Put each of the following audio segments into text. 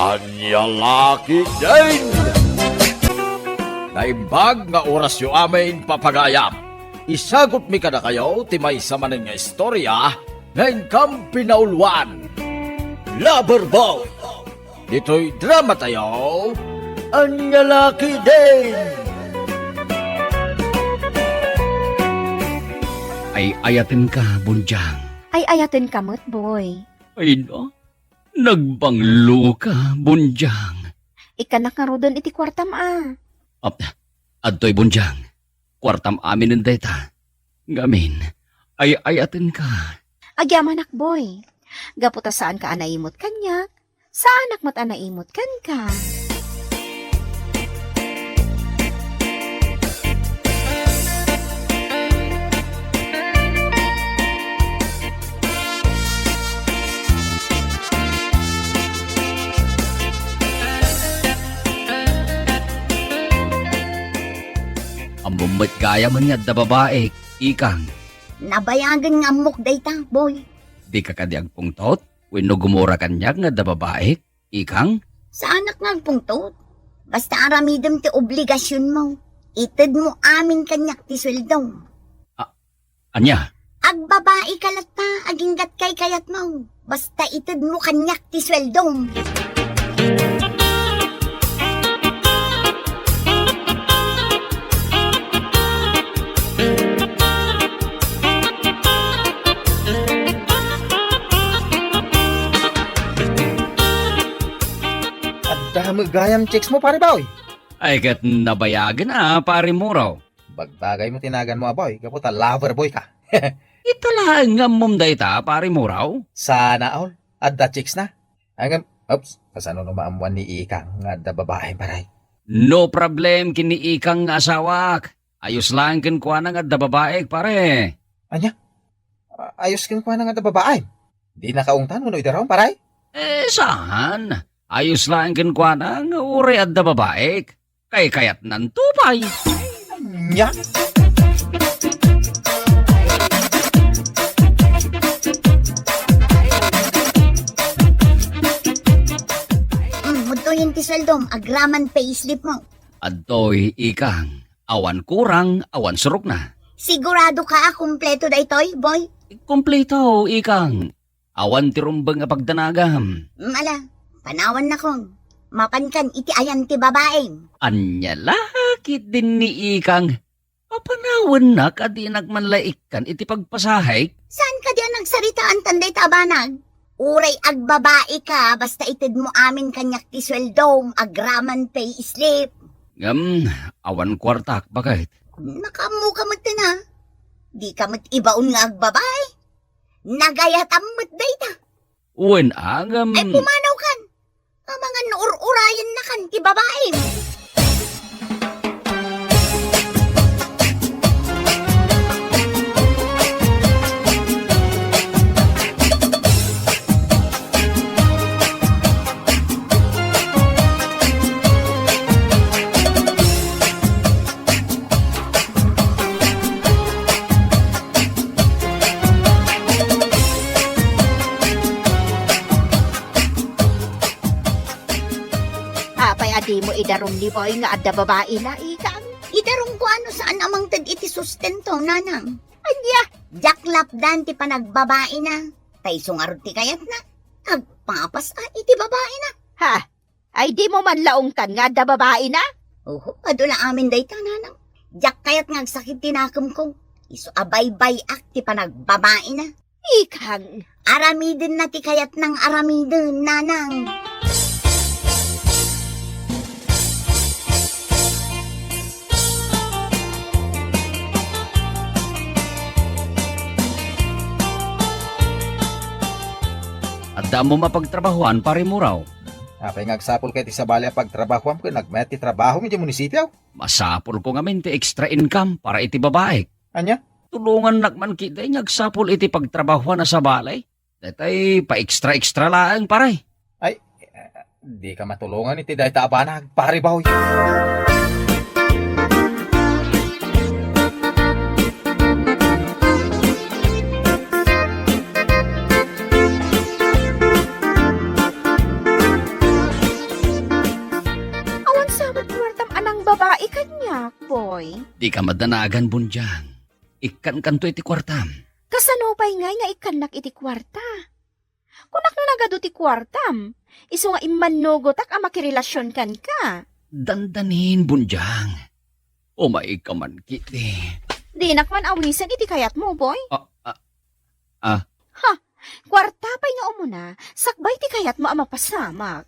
Anyalaki din! Naimbag nga oras yu amin papagayap. Isagot mi ka na kayo timay sa manin nga istorya ngayon kang pinauluan. Loverboy! Dito'y drama tayo. Anyalaki din! Ay ayatin ka, Bunjang. Ay ayatin kamot, boy. Ay no, nagbanglo ka, Bunjang. Ikanak nga rodon iti kwartam Adtoy Bunjang, kwartam amin ng data. Gamin, ay ayatin ka. Agyaman boy. Gaputa saan ka anaimot kanyak? Saan akmat anaimot kan ka? Ang bumit gaya man nga da babae, ikang. Nabayagan nga amok dayta, boy. Di ka kadiag pungtot, wino gumura kanyak nga da babae, ikang. Sa anak nga pungtot. Basta aramidam ti obligasyon mo. Itid mo amin kanyak ti sweldo. Anya, Agbabae kalat pa, aginggat kay kayat mo. Basta itid mo kanyak ti sweldo. Dami gayam chicks mo, pare boy. ay kat nabayagan pare mo raw. Bagbagay mo tinagan mo, boy. Kaputa, lover boy ka. Ito lang nga mong data, pare mo raw. Sana all. Adda chicks na. Hanggang, oops, kasano numaamuan ni Ikang nga da babae, paray. No problem kini ikang nga asawak. Ayos lang kin kuha nga da babae, pare. Anya? Ayos kin kwa na nga da babae. Di nakaungtan mo no idaraw, paray. Saan? Ayos lang kin kuha nga uri at da babae. Kay kayat nan tupay. Nya? Mutuyin ti sweldo, agraman payslip mo. Adtoy ikang. Awan kurang, awan surok na. Sigurado ka kumpleto da itoy, boy? Kompleto, ikang. Awan tirumbang nga pagdanagam. Mala, panawan na kong. Mapankan iti ayan ti babae. Anya lakit din ni ikang. Papanawan na kadi nagmanlaikan iti pagpasahay. Saan ka diyan nagsaritaan tanday tabanag? Uray agbabae ka, basta itid mo amin kanyak ti sweldo, agraman payslip. Awan kwartak, bakit? Nakamu ka mat na. Di ka mat ibaon nga agbabae. Nagayatam mat dayta. Uwan agam. Ay pumanaw kan. Ang mga nuur-urayan na kan ti babae. Apay adi mo idarom ni boy nga adda babae na ikang. Idarong ko ano saan amang tag iti sustento, nanang. Anya? Jaklap dan ti panagbabae na. Tay sungarod ti kayat na. Agpapas iti babae na. Ha? Ay di mo man laungtan nga adda babae na? Adula amin day nanang. Jak kayat nga agsakit tinakam ko. Iso abay-bay ti panagbabae na. Ikang. Aramidin na ti kayat ng aramidin, nanang. Adda mo mapagtrabahuan, pare mo raw. Apay ngagsapol kay ti sabali pagtrabaho ko, nagmet ti trabaho mi di munisipyo. Masapol ko nga ti extra income para iti babae. Anya? Tulungan nakman kita ngagsapol iti pagtrabahuan na sa balay. Datay pa extra lang, pare. Di ka matulungan iti dayta abanag, pare boy. boy. Di ka madanagan, Bunjang. Ikan kanto iti kwartam. Kasanupay nga ikanak iti kwarta. Kunak na nagado ti kwartam. Iso nga imanugotak ang makirelasyon kan ka. Dandanin, Bunjang. Umay ka man kiti. Di nakman awisan iti kayat mo, boy. Ah, Kwarta pa'y nga umuna, sakbay ti kayat mo ang mapasamak.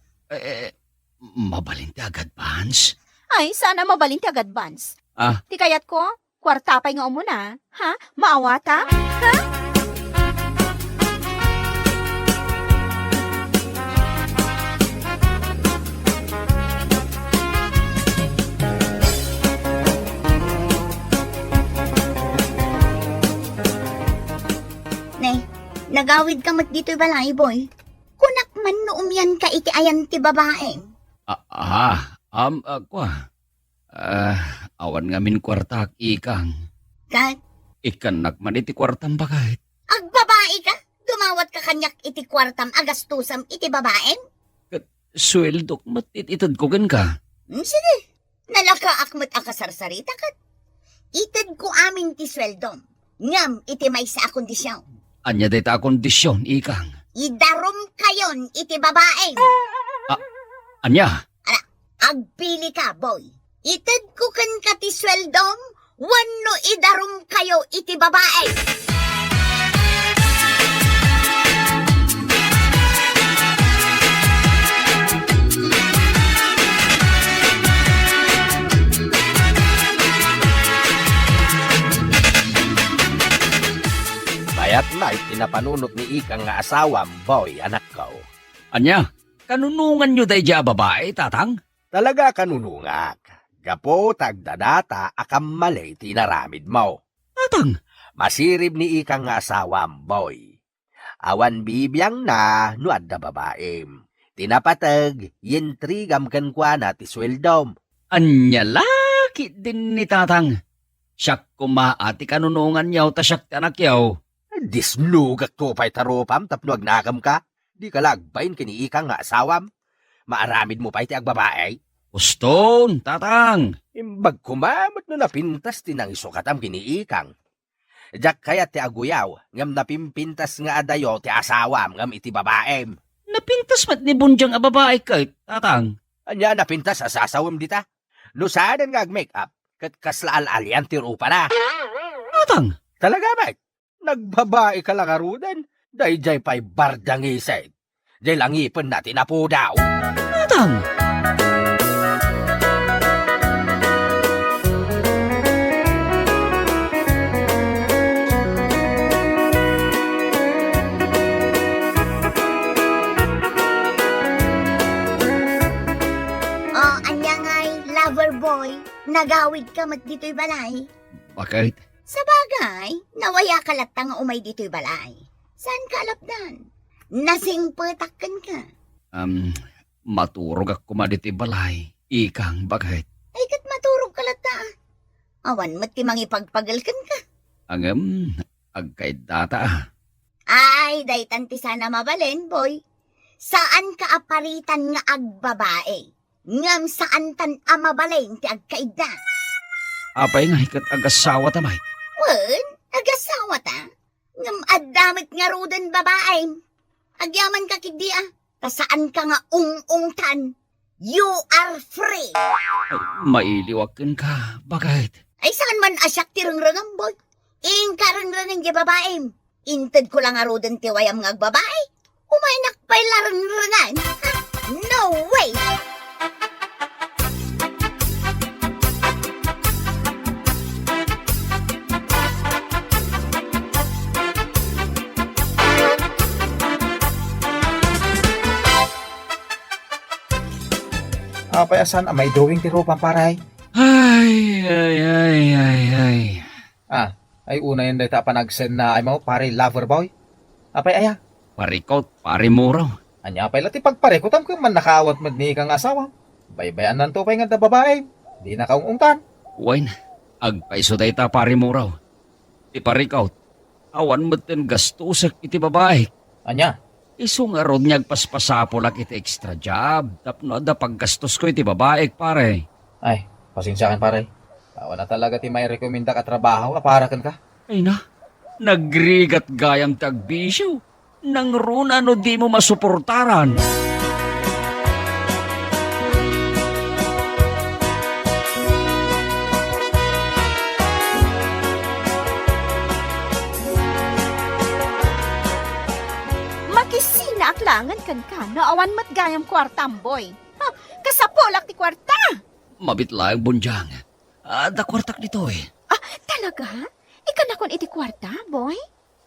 mabalinti agad, Bans. Ay, sana mabalin ti agad, Vance. Ah. Ti kayat ko, kwarta pa'y nga umuna. Ha? Maawata? Ha? Ne, nagawid ka mat dito'y balay, boy. Kunak man noom yan ka iti ayan ti babae. Awan nga min kwarta ikang. Kat, Ikan nakman iti kwartam bakit. agbabae ka? Dumawat ka kanyak iti kwartam agastusam iti babae? Sweldo matititad ko gan ka. Sige, nalakaakmat akasarsarita kat. Itad ko amin ti sweldom. Ngam iti may sa kondisyon. Anya dita kondisyon, ikang. Idarom kayon iti babae. Anya? Agpili ka, boy. Itad ko kan ka ti sweldom, wano idarom kayo iti babae. Bayat na pinapanunot ni ikang nga asawam, boy, anak ko. Anya? Kanunungan nyo day dya babae, tatang? Talaga kanunungak. Gapo tagdadata akam malay tinaramid mo. Tatang? Masirib ni ikang nga asawam, boy. Awan bibiyang na nuad na babaem. Tinapatag, yintrigam kan kwa na ti sweldom. Anya laki din ni tatang. Siyak kumaati kanunungan yaw ta siyak tanak yaw. Dislugak to pa'y taropam tapno agnakam ka. Di ka lagbayin kini ikang nga asawam. Maaramid mo pa'y ti agbabae. Uston, tatang. Imbag kumamot no napintas tinang isukatam kini ikang. Jak kaya ti aguyaw, ngam napimpintas nga adayo ti asawam ngam iti babaem. Napintas mat ni Bunjang a babae kay, tatang. Anya napintas asasawam dita. No saan nga make up, kat kaslaal-alyan ti rupa na. Tatang. Talaga ba? Nagbabae ka lang arudan, dahi jay pa'y bardang isay. Jay lang ipon natin na po daw. Tatang. Oh, anya nga'y lover boy, nagawid ka mat dito'y balay. Bakit? Sa bagay, nawaya ka latang umay dito'y balay. Saan ka alapdan? Nasing patakan ka. Maturog ako maditi balay. Ikang, bakit? Ay kat maturog ka lata. Awan mat ti mangipagpagalkan ka. Agkay data. Ay, daytan ti sana mabalen, boy. Saan ka aparitan nga agbabae? Ngam saan tan amabalen ti agkaida? Apay nga hikat agasawa tamay. Wen, agasawa ta. Ngam addamit nga rudan babae. Agyaman ka kigdi ah. Kasaan ka nga ung-ungtan. You are free. Mailiwakin ka. Bakit? Ay saan man asyak ti rengrengam, boy. Ing karengrengan di babae. Inted ko lang nga rudan ti wayam nga agbabae. Umaynak pa'y larengrengan. No way! Payasan, may drawing ti ropam paray. Ay. Ay una yan dahita panag-send na ay mo pare lover boy. Apay aya. Parikot, parimuraw. Anya apay lati pagparekutam ko man nakaawat med ni kang asawa. Baybayan nan to pay nga da babae. Di na kaungungtan. Wain, agpaiso day ta parimuraw. Ti parikaw, awan mo tin gastusak iti babae. Anya. Isong arod niyag paspasapol ak iti extra job. Tapno da paggastos ko iti babae, pare. Ay, pasensya kan pare. Awa na talaga ti may rekomenda ka trabaho, aparakan ka. Ay na, nagrigat gayang tagbisyo. Nang runa no di mo masuportaran. Makisina aklangan kan ka, no awan mat gayam kwartam, boy. Ha, kasapolak ti kwarta. Mabitlaang bunjang. Da kwartak dito eh. Talaga? Ikan akon iti kwarta, boy?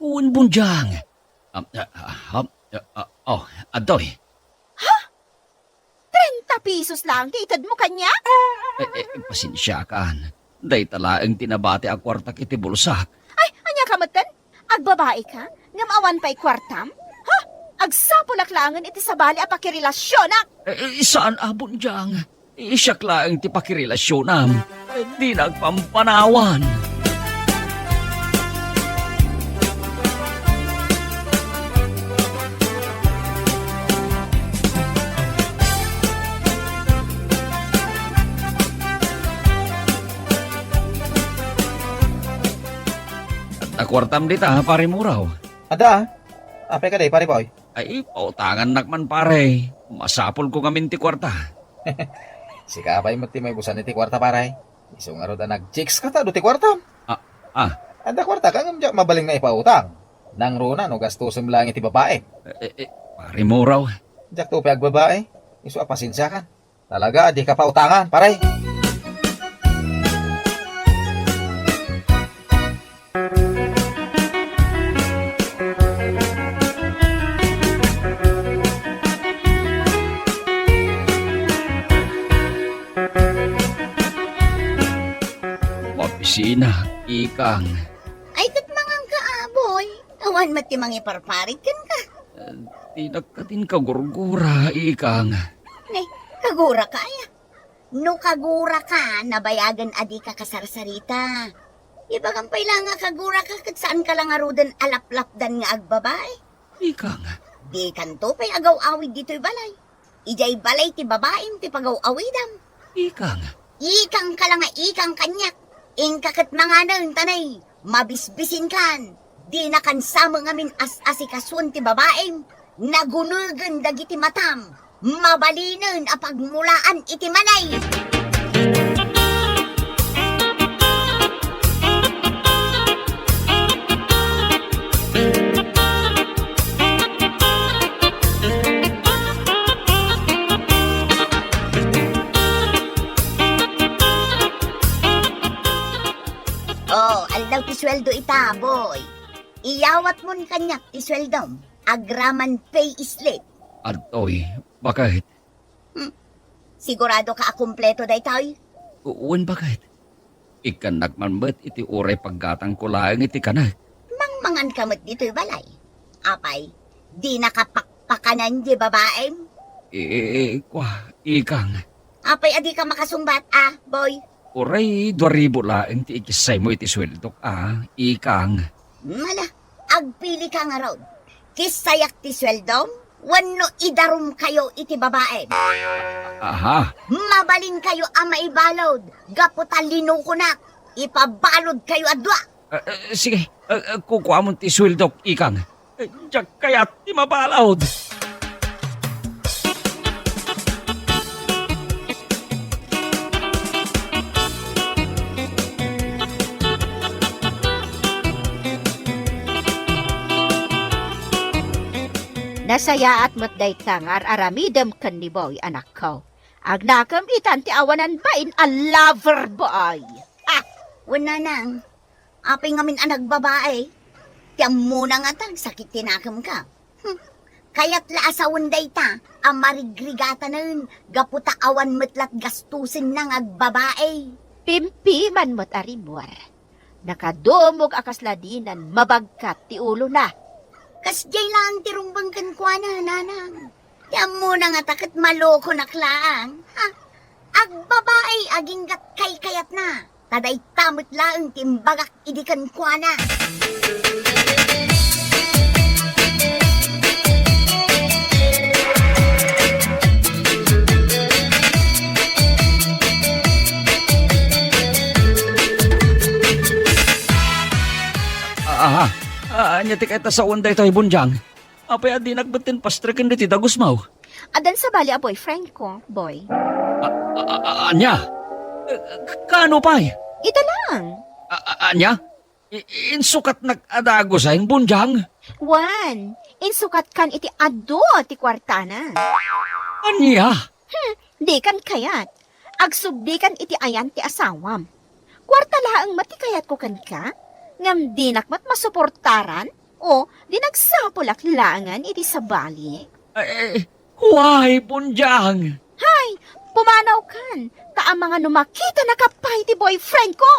Uwan bunjang. Adoy. 30 pesos lang, ti itad mo kanya? Pasensya kan. Day talaang tinabati ang kwartak iti bulsak. Ay, anya kamatan? Agbabae ka? Ngam awan pa'y kwartam? Ha? Agsapolak langan iti sabali a pakirelasyonak. Saan abon diyang? Isyak lang ti pakirelasyon di nagpampanawan. At akwartam dita, pare muraw. Ada, apay ka day, pare boy. Ay, pautangan nakman pare. Masapol ko ngamin ti kwarta. Sikapay mo ti may busan iti kwarta, pare. Iso nga ro da nag-chicks ka ta, do ti kwarta. Ada kwarta ka nga mabaling na ipautang. Nang runa, no gastusin lang iti babae. Pare muraw. Jak to pag babae, iso apasensya kan. Talaga, di ka pautangan, pare. Mapisina, ikang. Ay, kat mangang kaaboy. Awan mati mangiparparit kan ka. Tinak ka din kagurgura, ikang. Nay, kagura ka ya. No kagura ka, nabayagan adi ka kasarsarita. Ibagang pala nga kagura ka kat saan ka lang arudan alaplapdan nga agbabay. Ikang. Di kanto pa'y agaw-awid dito'y balay. Ijay balay ti babaeng ti pagaw-awidam. Ikang. Ikang ka lang nga ikang kanyak. Ingkakat mga nang tanay, mabisbisin kan. Di na kansama ngamin as-asikasun ti babaeng. Nagunugan dagiti matam. Mabalinen a pagmulaan iti manay. Oh, aldaw ti sweldo ita, boy. Iyawat mon kanyak ti sweldom. Agraman pay slip. Adoy, bakit? Sigurado ka akumpleto day tayo? Uwan bakit? Ikan nakman ba't iti uray paggatang ko lang iti kanak? Mangmangan kamot dito'y balay. Apay, di nakapakpakanan di babaem. Ikang. Apay, adi ka makasumbat, boy. Uray, 2,000 lang ti ikisay mo iti sweldo ikang. Mala, agpili ka nga raw. Kisayak ti sweldom, wano idarum kayo iti babae. Aha, Mabalin kayo ang maibalod. Gaputalino ko na. Ipabalod kayo adwa. sige, kukuha mo ti sweldo ikang. Diyak kaya ti mabalawd. Nasaya at matday tangar aramidam kan ni boy anak ko. Agnakam itan ti awanan bain a lover boy. Wala nang. Apay ngamin ang nagbabae. Tiyam muna nga tang sakit tinakam ka. Kaya't laasawan day ta, ang marigrigata nun, gaputa awan metlat gastusin ng agbabae. Pimpi man mo't arimwar. Nakadumog akasladinan mabagkat ti ulo na. Kasjay lang tirumbang kankwana, nanang. Tiyam muna nga takit maloko naklaang. Agbabae aging gat kay kayat na. Taday tamot lang timbagak idikan kwa na. Anya ti kaita sa unday tayo bunjang. Apay adi nagbatin pastrikan di ti dagusmaw. Adan sa bali a boyfriend ko, boy. Anya? Kano pay? Ito lang. Anya? Insukat nag-adago sa yung bunjang? Juan, insukat kan iti ado ti kwartana. Anya? Di kan kayat. Agsubdi kan iti ayan ti asawam. Kwarta laang matikayat ko kan ka. Ngam di nakmat masuportaran o di nagsapulak laangan iti sabali. Why, bunjang? Hay, pumanaw kan. Kaang mga numakita na kapay ti boyfriend ko.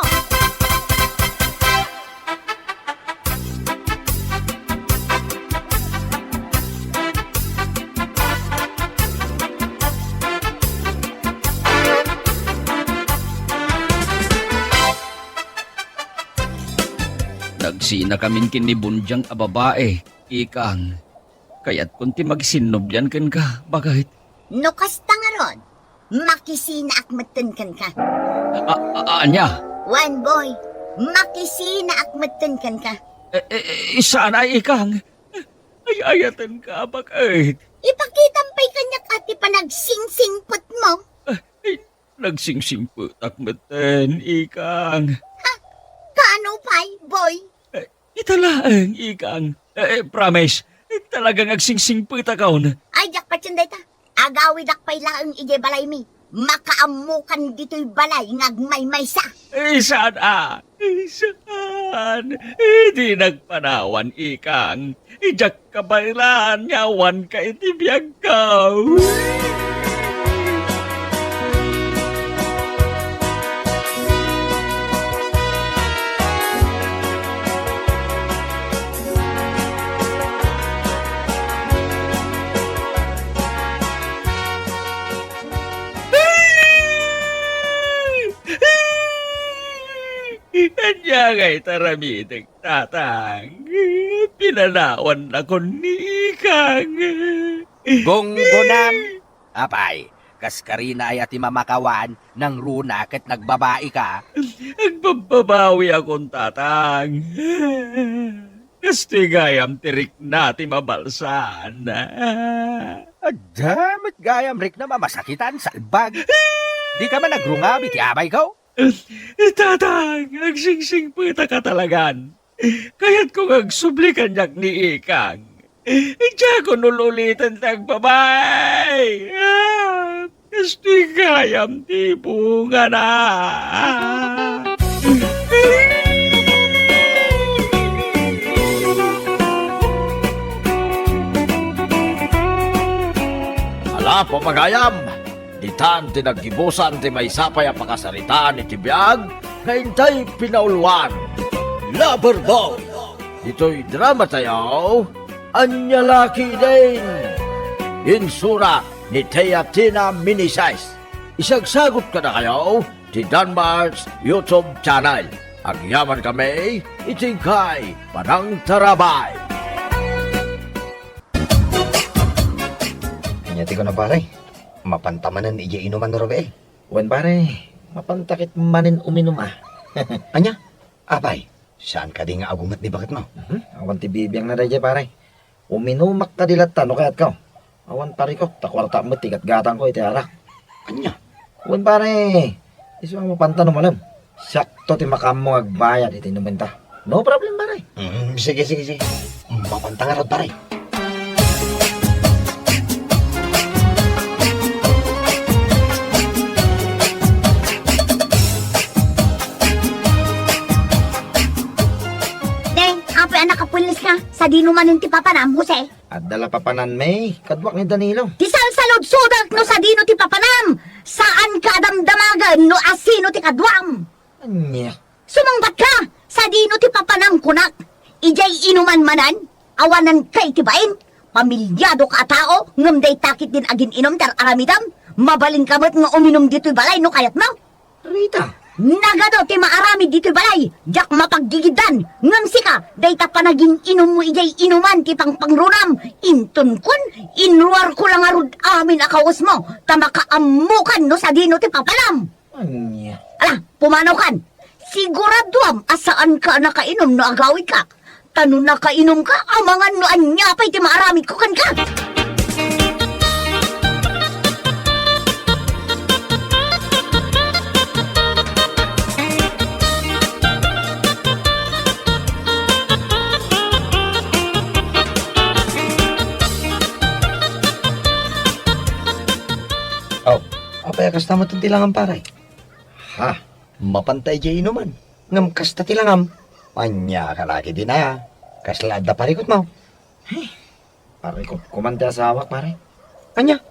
Nagsina kamin kini bunjang a babae, ikang. Kaya't kunti magsinobyan kan ka, bagay. No kasta nga ron, makisina akmatan kan ka. Anya? One boy, makisina akmatan kan ka. Saan ay ikang? Ay ayatan ka, bagay. Ipakitampay kanyak ati panagsingsingpot mo. Nagsingsingput akmeten, ikang. Kaano pay, boy? Italaang, ikang. Promise, talagang agsingsingput akaw. Ay, jak pa tsunday ta. Agawid akpay laang ije balay mi. Makaamukan dito'y balay ngagmay-may sa. Saan? Saan? Di nagpanawan, ikang. Ijak kabailan, nyawan ka itibiyag ka. Kanya kay taramitig tatang. Pinanawan ako ni Ikang. Gunggunam. Apay, kaskarina ay ati mamakawan ng runa kat nagbabae ka. Nagbabawi akong tatang. Kastigayam tirik nati mabalsan. Adamat gayam rik na mamasakitan sa albag. Di ka man nagrungabi ti abay ko? Tatang, agsingsing puta ka talagan. Kaya't kung agsublikan niyak ni Ikang, diya ko nululitan tagbabay. Kastigayam ti bunga na. Ala, papagayam! Ditan tinaggibusan ti may sapay ang pakasaritaan iti biyag na intay pinaulwan. Loverboy! Ito'y drama tayo, anya laki din. Insura ni Teatina Minisize. Isagsagot ka na kayo ti Danmar's YouTube channel. Agyaman kami, itingkay Panang Tarabay. Nyati ko na pare, mapantamanan ija inuman na Robel. Wan pare, mapantakit manin uminom ah. Anya? Apay, saan ka di nga agumat ni bakit mo? Awan ti bibiyang na daya pare. Uminumak ka dilat tano kayat ka. Awan pare ko, takwarta mo tigat gatang ko iti arak. Anya? Wan pare, iso ang mapantano malam. Sakto ti makamo agbayad iti inuman ta. No problem pare. Sige. Mapantang arot pare. Nakapulis ka sa di numanin ti papanam, Jose. At dala papanan may, kadwak ni Danilo. Ti salsalod sudak no sa dino ti papanam. Saan ka damdamagan no asino ti kadwam? Anya? Sumangbat ka sa dino ti papanam kunak. Ijay inuman manan, awanan kay ti bain. Pamilyado ka tao, ngam day takit din agin inom tar aramidam. Mabalin kamot nga uminom dito'y balay no kayat mo. Rita. Nagado ti maarami dito'y balay, jak mapaggigidan, ngam sika, day ta panaging inom mo ijay inuman ti pangpangrunam, intun kun, inruar ko lang arud amin akawas mo, tamakaamukan no sa dino ti papalam. Anya? Ala, pumanaw kan, siguraduam asaan ka nakainom no agawid ka, Tanong na kainom ka, amangan no anya pa'y ti maaramid ko kan ka. Oh, apay kasta mo tilangan paray. Ha, mapantay jay inuman. Ngam kasta tilangam. Anya ka lagi din na. Kaslada parikot mo. Parikot kumante asawak pare. Anya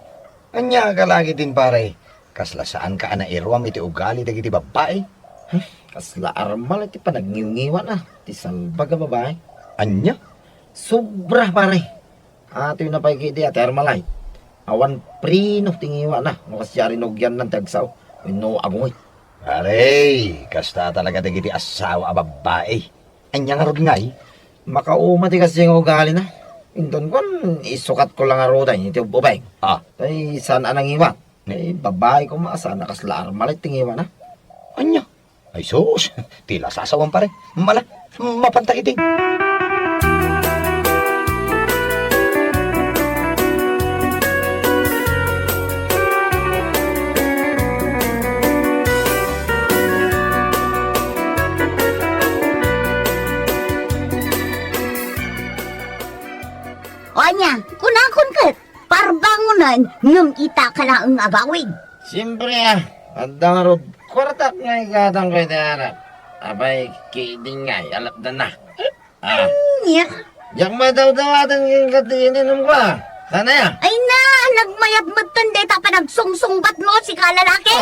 ka lagi din pare. Kasla saan ka ana irwam iti ugali dagiti babae. Kasla armal iti panagniungiwan na. Ti salbaga babae. Anya? Sobra pare. Ati na pa'y kiti ati armalay. Awan prino tingiwa na. Makasyari nagyan ng tagsaw. No agungoy. Aray, kasta talaga dagiti asawa a babae. Anya nga rod ngay. Makauma ti kasi yung ugali na. Indon kon, isukat ko lang aroda iti ubay. Ay, saan anang iwan? Ay, babae ko maasa nakasla armalit tingiwa na. Anya? Ay sus, tila sasawan pare. Mala, mapantay iti. O anya, kunakon kat, parbangunan, ngam ita ka na ang agawin. Siyempre adang arod, kwartak nga igatang ko iti harap. Abay, kidding nga, alap na. Nya, Yak madaw-dawatan yung katininom ko Sana ya? ay na, nagmayat matanda ta pa nagsungsungbat mo si kalalaki.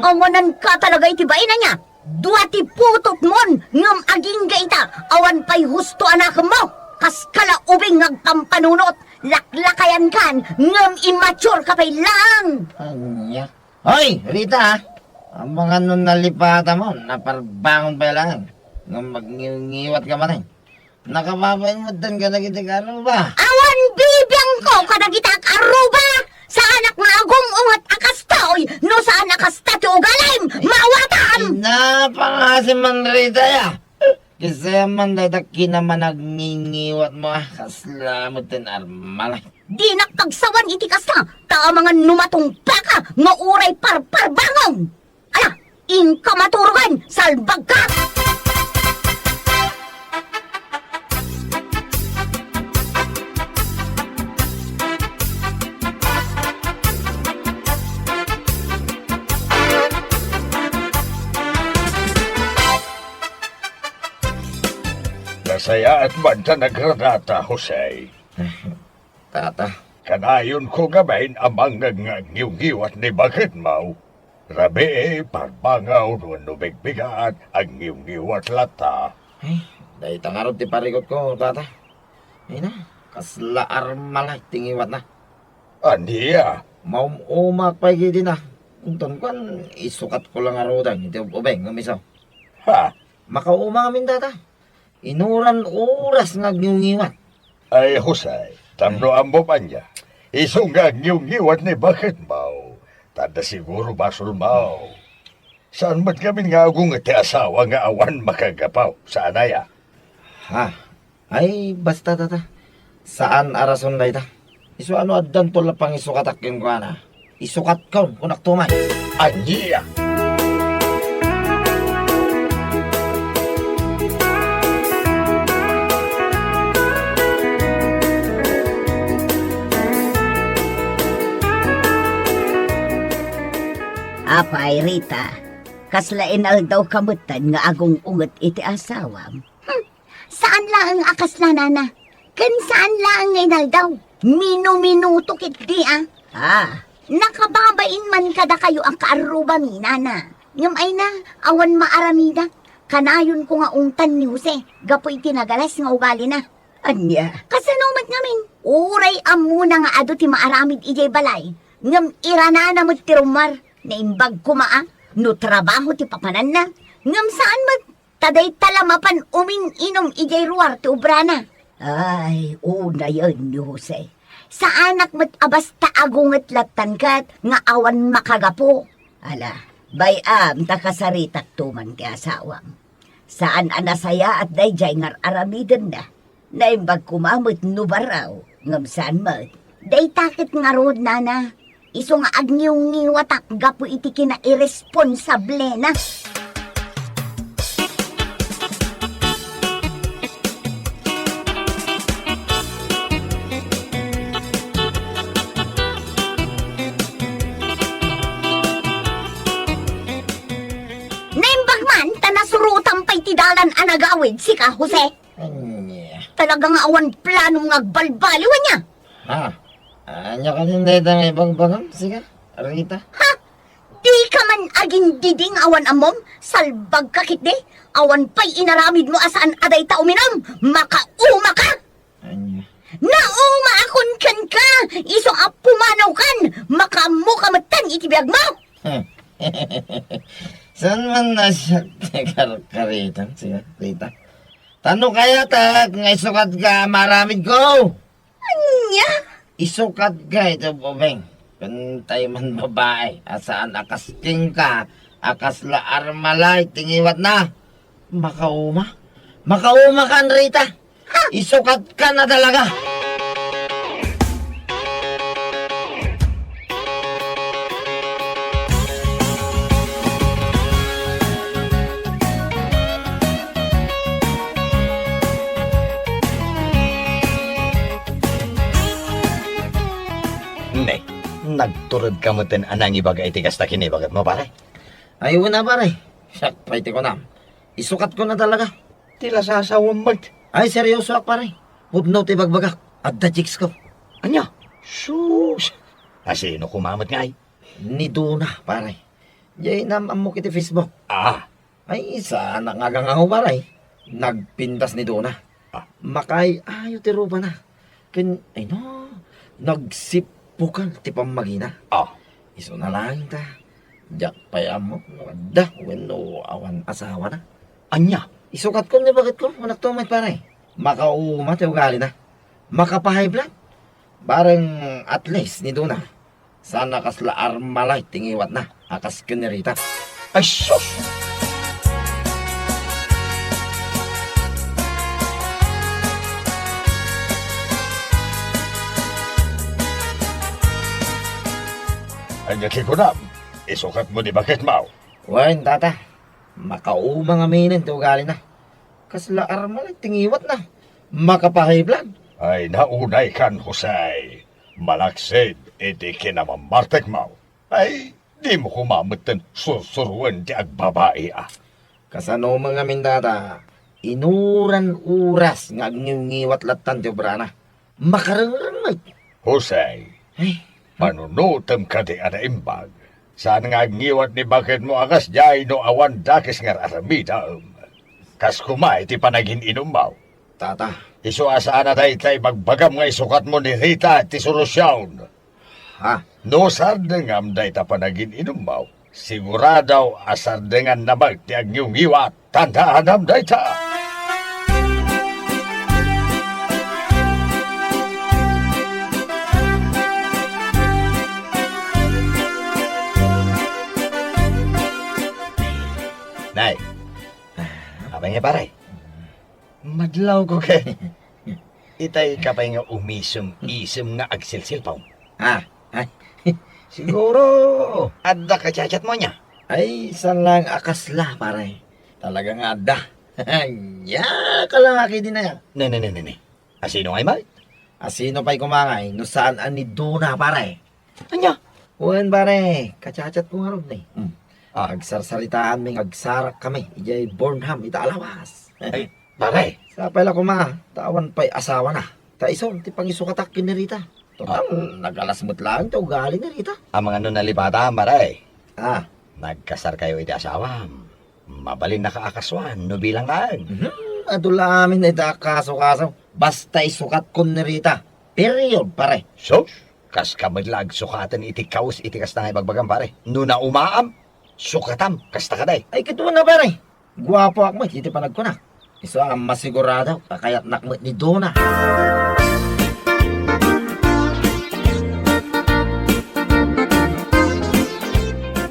Awanan ka talaga itibain na niya. Duwati putot mon, ngam aging gaita, awan pa'y husto anak mo. Kas kala ubing ngagpampanunot, laklakayan kan, ngam immature ka pa'y lang. Anya? Hoy, Rita! Ang mga nun nalipata mo, naparbangon pa lang. Nung mag-ngiwat ka man Nakababain mo dan ka na kitigaro ba? Awan bibiyang ko kadagita karuba! Sa anak nga agong ungat akastoy, no sa anak kasta ti ugalim, mawatan! Napangasi man Rita ya! Kasi man dadak kinaman nagningiwat mo kaslamot din armalay. Di nakpagsawan iti kasta, ta mga numatong baka, nga uray parparbangong! Ala, inka maturugan, salbag ka! Nasaya at banta nagradata, Jose. Tata, Kanayon ko gabayin amang ngiw-ngiwat ni bakit mau. Rabi parbangaw no bigbigaan ang ngiw-ngiwat lata. dahil tangarot ti parikot ko, tata. Ay na, kasla armalay tingiwat na. Aniya, Maumak pa gidi na. Unton kan, isukat ko lang arodan, iti ubeng, umisaw. ha? Makauma kami tata. Inuran oras ngagngiwat. Ay Jose, tamno ambo pa niya. Isungga ngiw-ngiwat ni bakit mau. Tada siguro basol mau. Saan ba't kami nga agong iti asawa nga awan makagapaw sa anaya? Ha? Ay, basta tata. Saan arason na ita? Isu ano adan tula pang isukatak yung kuana. Isukat ka, kunak tumay. Aniya! Apay, Rita, kaslainal daw kamutan nga agong unget iti asawam. Saan lang ang akas na nana? Kan saan lang inal daw? Minu-minuto kit di nakababain man kada kayo ang kaaruba mi nana. Ngam ay na, awan maaramida. Kanayon ko nga ungtan ni Jose, gapoy tinagalas nga ugali na. Anya? Kasanumat ngamin, uray amuna nga ado ti maaramid ijay balay. Ngam irana na mo ti rumar. Naimbag kumaa, no trabaho ti papanan na. Ngam saan mat, taday talamapan umin-inom ijay ruwar ti ubrana. Ay, una yun ni Jose. Sa anak mat abas taagungat latan kat, nga awan makagapo. Ala, bayam takasaritak tuman ti asawam. Saan anasaya at dayjay ngar aramiden na. Naimbag kumamot no baraw, ngam saan mat. Day takit nga rod, nana. Iso nga agniyong ngiwatak gapo iti kina irresponsable na. Naimbag man, tanasurutan pa'y tidalan anagawid si ka, Jose. Anya. Talagang awan planong ngagbalbaliwan niya. Ha? Anya ka din dahil ang ibang bagam? Sige, Rita. Ha? Di ka man aging diding awan amom? Salbag ka kit di? Awan pa'y inaramid mo asaan aday ta uminom? Makauma ka! Anya. Nauma akon kan ka! Isong apumanaw kan! Makamukamatan itibiyag mo! Saan man na siya karitan? Sige, Rita. Tanong kaya ta, kung isukat ka maramid ko. Anya? Isukat ka ito, Bobeng. Pantay man babae, asaan akas king ka, akas la armalay, tingiwat na. Makauma? Makauma ka, Rita. Isukat ka na talaga. Ne, nagturod ka mo tin anang ibaga iti kasta kinibagat mo, pare. Ayaw na, pare. Siyak, paiti ko na. Isukat ko na talaga. Tila sa asawang mag. Ay, seryoso ak, pare. Hubno ti bagbagak. At the chicks ko. Anya? Sus! Asino kumamot nga ay? Ni Duna, pare. Yay naman mo kiti Facebook. Ah, Ay, isa na nga ako, pare. Nagpintas ni Duna. Makay, ayaw ti ruba na. Ay no, nagsipukan ti pamagina. ah. Iso na lang ta. Diyak payam mo. Wadda, weno, awan asawa na. Anya? Isukat ko ni bakit ko, manak tumay pare. Makauma ti ugali na. Makapahay blood. Bareng at least ni Duna. Sana kasla armalay tingiwat na. Akas kinirita. Ay, sus! Anya kikunam, isukat mo di bakit mau? Wen, tata. Makauma nga minin ti ugali na. Kasla armalay tingiwat na. Makapahay blood. Ay, naunay kan, Jose. Malaksid, iti kinamamartek mau. Ay, di mo kumamot tin susuruan di agbabae ah. Kasano mga mindata, inuran uras nga ngiwat latan ti obrana. Makarangrangay. Jose, Ay, manunutem ka di ana imbag. Saan nga ngiwat ni bakit mo akas jay no awan dakis nga aramida Kas kumay ti panagin inom mau. tata. Iso asaan na tayo magbagam nga isukat mo ni Rita ti solusyon. Ha? No sardengam day ta panagin inom mau. Siguradaw asardengan namag ti agyong iwat. Tandaan day ta. Nay, abay nga pare. Madlaw ko kay. Itay ka pa nga umisum-isum nga agsilsil pa. Ha? Ay, Siguro, adda ka chat mo niya. ay san lang akasla pare. Talagang ada. Ya, kalaki din na yan. Ne. Asino ngay may? Asino pa'y kumangay, no saan ani Duna pare. Anya? Uwan pare, kacachat ko nga ron eh. Ah. Agsarsaritaan may agsarak kami. Ijay Bornham, italawas. Ay, pare. Sa pala ko tawan pa'y asawa na. Taison, ti pangisukatak kinirita. Total, nagalasmot lang to, galing na rita. Ang mga nun nalipata, pare. Ah, Nagkasar kayo iti asawa. Mabalin na kaakaswan, no bilang kaan. adula amin na itakaso-kaso. Basta isukat ko ni Rita. Period, pare. Sus, kas kamadlag sukatan iti kaus iti kas na ibagbagan, pare. No na umaam, sukatam, kasta ka day. Ay, kituwa na pare. Guwapo ako mo, titipanag ko na. Isa ang masigurado, kakayat nakmat ni Dona.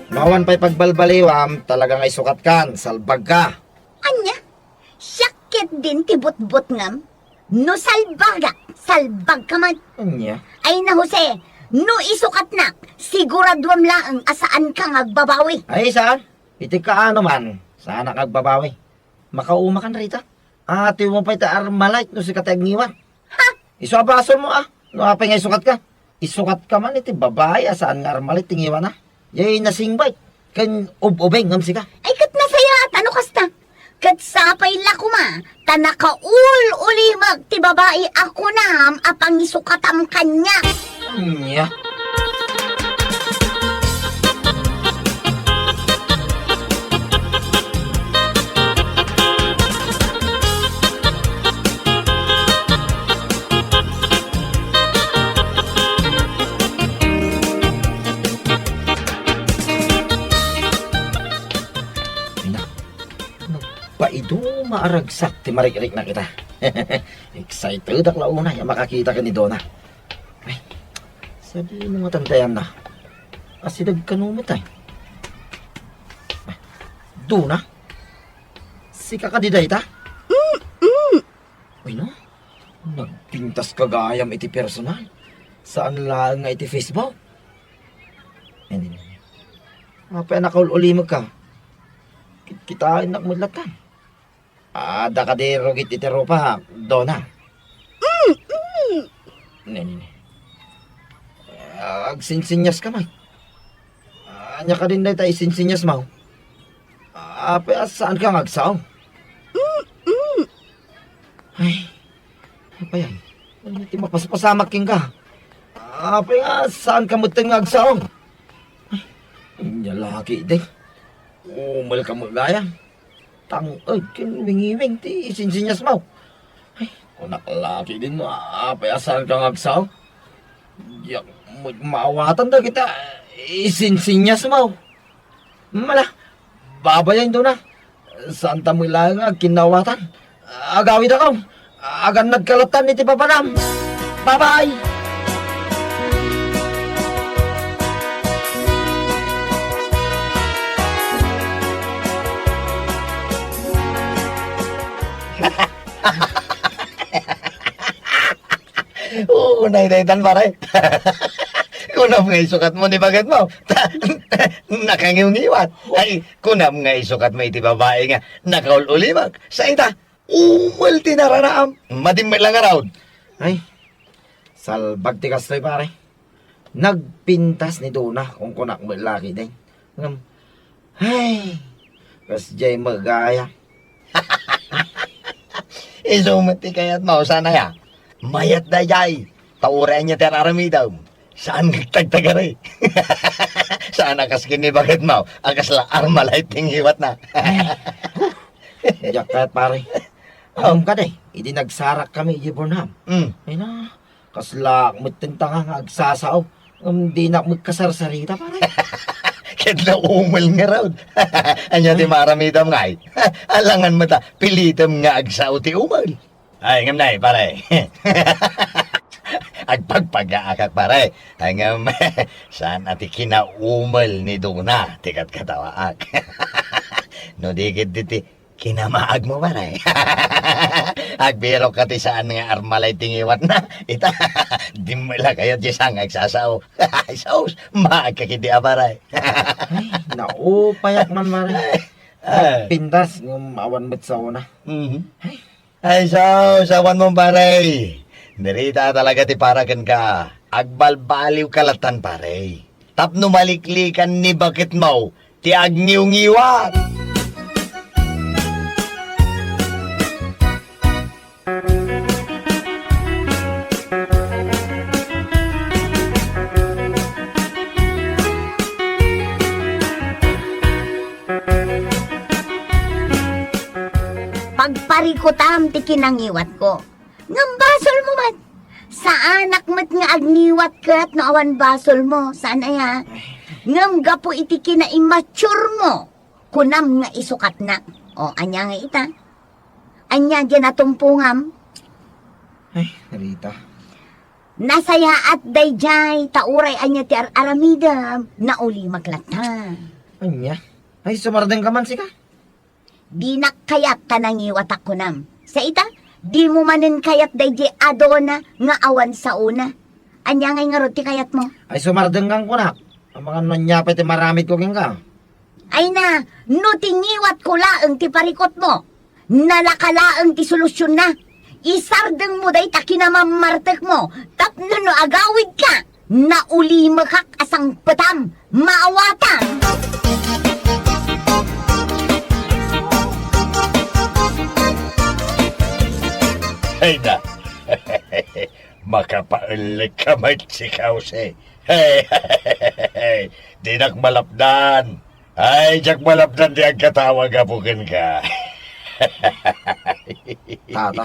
Mawan pa'y pagbalbaliwam, talagang ay sukat kan, salbag ka. Anya? Sakit din ti bot-bot ngam. No salbag ka man. Anya? Ay na Jose, no isukat na, siguraduam lang asaan ka ngagbabawi. Ay, saan? Iti ka ano man. Sana kagbabawi. Makauma kan rita. Ati mo pa ita armalite no si katagniwan. Ha? Isuabasol mo No apay nga isukat ka. Isukat ka man iti babae asaan nga armalite tingiwan Yay nasingbay. Kan ubeng ngam sika. Ay kat nasaya at ano kasta? Kat sapay lakuma, tanakaul ulimag ti babae ako na apang isukatam kanya. Anya? Paido maaragsak ti marik-rik na kita. Excited ako una yung makakita ka ni Donna. Ay, sabi mo nga tantayan na. Asidag kanumot ay. Donna? Si kakadiday ta? Uy no? Nagpintas kagayam iti personal. Saan lang nga iti Facebook? Hindi. Apa na kaul-ulimag ka? Kitain na kumudlatan. Ada ka di rugit iti rupa, Donna. Nini. Agsinsinyas ka, Mike. Anya ka din na tayo isinsinyas mo. Saan ka ngagsaw? Ay, apa yan? Hindi mapaspasamak king ka. Saan ka mo ting ngagsaw? Ay, hindi laki din. Umal ka mo gaya. Tangod, kinwing-iwing, ti isinsinyas mo. Ay, kung nakalaki din, saan ka ngagsaw? Yak, maawatan na kita, isinsinyas mo. Mala, babayan doon na. Saan tamo ilang kinawatan? Agawid ako. Agan nagkalatan iti papanam. Bye-bye! Oo, nainaitan pare. Kunam nga isukat mo ni bagat mo. Nakangiw-ngiwat. Ay, kunam nga isukat mo iti babae nga nakaul-ulimag. Sa ita, umal tinaranaam. Madimay lang araw. Ay, salbag ti kastoy pare. Nagpintas ni Donna kung kunak mo laki din. Ay, kasjay magaya. Isumati kaya't mo, sana ya. Mayat na jay. Tauran niya terarami daw. Saan nagtagtagari? Saan akas kinibagat mo? Akas la armalite ting hiwat na. Jakat pare. Ka day. Idi nagsarak kami Burnham. Ay na. Kasla magtintanga nga agsasaw. Di na magkasarsarita pare. Kaya umal nga raw. Anya di maramidam nga ay. Alangan mo ta. Pilitam nga agsaw ti umal. Ay, ngam na pare. Agpagpag-aakak pare. Ay ngam, saan ati kinaumal ni Donna, tikat katawaak. No dikit diti, kinamaag mo pare. Agbiro ka ti saan nga armalay tingiwat na. Ita, di mo lang kayo di sang agsasaw. Ay, saus, maagkakiti pare. Ay, naupayak man pare. Pindas, awan met sa una. Ay, sawan mo pare. Narita talaga ti parakan ka. Agbalbaliw kalatan pare. Tapno maliklikan ni bakit mo. Ti agniw-ngiwat. Pagparikutam ti kinangiwat ko. Ngam basol mo man. Sa anak mo't nga agniwat kat no awan basol mo. Saan aya? Ngam gapo iti kina-immature mo. Kunam nga isukat na. O, anya nga ita. Anya dyan natumpungam. Ay, Rita. Nasaya at dayjay. Tauray anya ti aramidam. Nauli maglata. Anya? Ay, sumardeng ka man sika. Di na kayat tanangiwat ako nam. Sa ita, Di mo manin kayat daydi adona nga awan sa una. Anya ngay nga ti kayat mo. Ay sumardenggang ko na. Ang mga nanyapay ti maramit ko king ka. Ay na, no tingiwat ko laeng ti parikot mo. Nalakalaeng ti solusyon na. Isardeng mo day takinamamartek mo. Tapno no agawid ka. Nauli makak asang petam. Maawatan. Ay na. Makapaulik ka may sikaw si. Hey, di malapdan. Ay, jak malapdan di ang katawag apukin ka. Tata.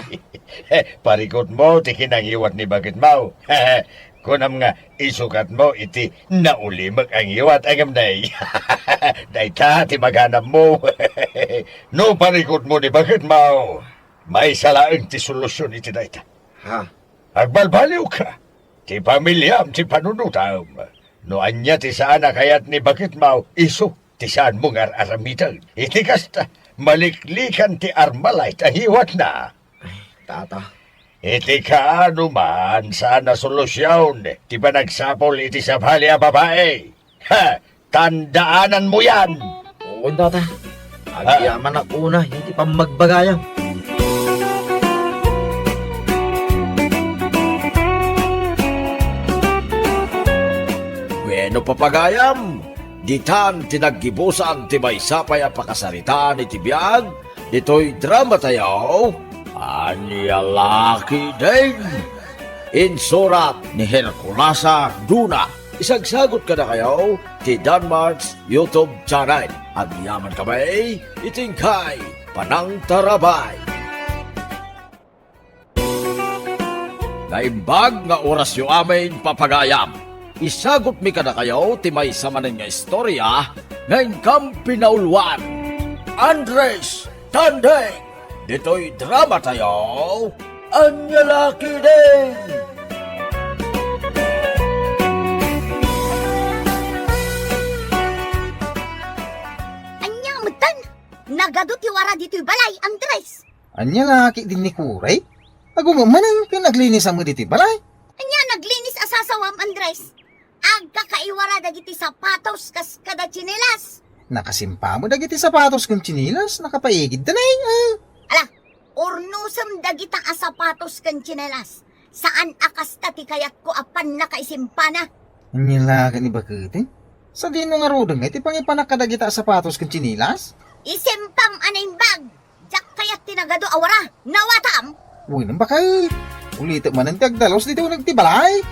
Parikot mo, ti kinangiwat ni bakit mau. Kunam nga, isukat mo, iti naulimag ang iwat agam day. Day ta, ti maghanap mo. No, parikot mo ni bakit mau. May salaang ti solusyon iti day ta. Ha? Agbalbaliw ka. Ti pamilyam, ti panunutam. No anya ti saan kayat ni bakit mau, iso, ti saan mong aramitan. Iti kasta, maliklikan ti armalay, tahiwat na. Tata. Iti kaano man, saan na solusyon, ti ba nagsapol iti sabali a babae? Ha, tandaanan mo yan. Oo, tata. Agyaman ako na, hindi pa magbagayang. Bueno papagayam, ditan tinaggibusan ti may sapay a pakasaritaan iti biyag, dito'y drama tayo, Anya Laki din. Insurat ni Herculasa Duna. Isagsagot ka na kayo ti Danmarks YouTube channel. At yaman kami, itingkay Panang Tarabay. Naimbag nga oras yu amin papagayam. Isagot mi ka na kayo ti may samanin nga istorya ngayon kam pinaulwan. Andres Tandeng. Dito'y drama tayo, Anya Laki din. Anya mutan. Nagado ti wara dito'y balay, Andres. Anya laki din ni Kuray? Ako nga manang pinaglinis ang diti balay. Anya naglinis asasawam, Andres. Agkakaiwara dagiti sapatos kas kada tsinelas. Nakasimpa mo dagiti sapatos kong chinilas, nakapaigid tanay. Ala, ornusam dagitang asapatos kan tsinelas. Saan akas tati kayat ko apan nakaisimpana? Anya laki ni bakitin? Sa di nung arudang iti pangipanakadagita sapatos kong chinilas? Isimpam anayin bag. Jak kayat tinagado awara. Nawatam. Uy nang bakit? Ulit man ang tagdalos dito nagtibalay.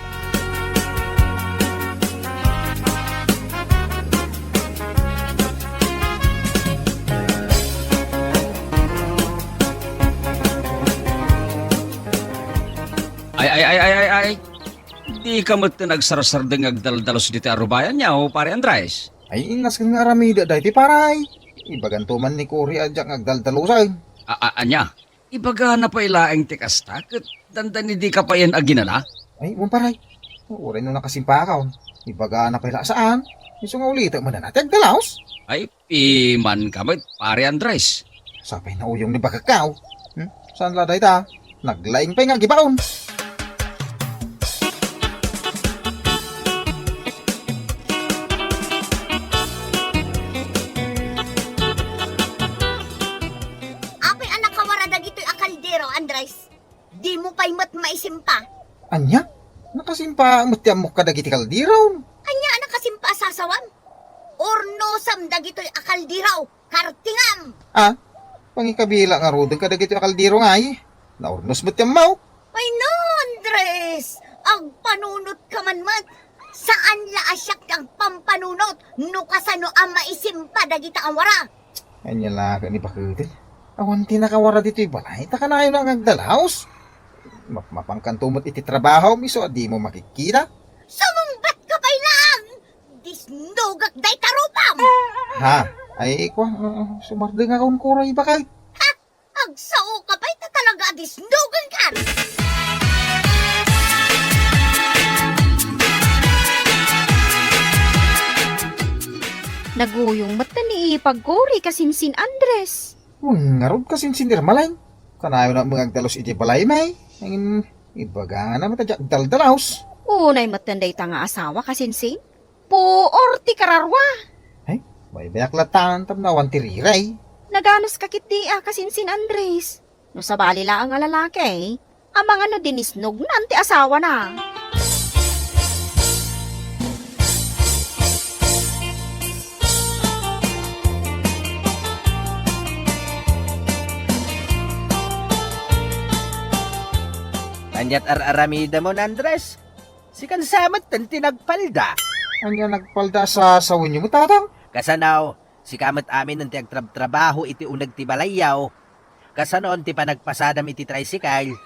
Ay. Di ka mo't nagsarasardeng agdaldalos dito arubayan niya o pare Andres. Ay ingas kang aramida dahi ti paray. Ibagantuman ni Kuri adyak agdaldalusan. Anya, ibaga na pa ilaeng tikasta, kat dandan di ka pa yan aginala? Ay paray. Uray nung nakasimpa ka. Ibaga na pala saan? Iso nga ulit man na natin agdalaos. Ay, piman ka mo't pare Andres. Sapay na uyong ni bagakaw. Saan la dahi ta? Naglaing pa nga gibaon. Apay anak kawara dagito'y akaldero, Andres. Di mo pa'y mat maisimpa. Anya? Nakasimpa mutiam mo kadagiti kaldiraw. Anya anak kasimpa sasawam. Ornosam dagito'y akaldiraw. Kartingam. Ah? Pangikabila nga rodeng kadagiti kaldiro nga ay. Naurnos mutiam mau. Ay no, Andres. Ang panunot ka man mat. Saan la asyak ang pampanunot? No kasano ang maisimpa dagita ang wara. Anya la ka ni bakitin. Awan tinakawara dito ibalay. Taka na kayo nang agdalaos. Mapangkantumot iti trabaho miso di mo makikita. Sumumbat ka pa'y lang. Disnugak day tarupam. Ha? Ay kwa, sumarde nga kaun kuray bakay. Ha? Agsao ka pa'y talaga disnugan ka. Naguyong mata ni Pagkuri kasinsin Andres. Ngarod ka sinsindir malay. Tanayo na mga agdalos iti balay may. Ang ibaga na matadyak daldalaos. Unay matanday ta nga asawa kasinsin. Puor ti kararwa. Ay, may bayak latan tam na tiriray. Naganos kakit di kasinsin Andres. No sa bali lang ang lalaki, amang ano dinisnog nan ti asawa na. Anyat aramida mo na, Andres. Si kansamat tan tinagpalda. Anya nagpalda sa sawin mo tatang. Kasanaw, si kamat amin ng trabaho iti unag ti balayaw. Kasanoon ti panagpasadam iti tricycle.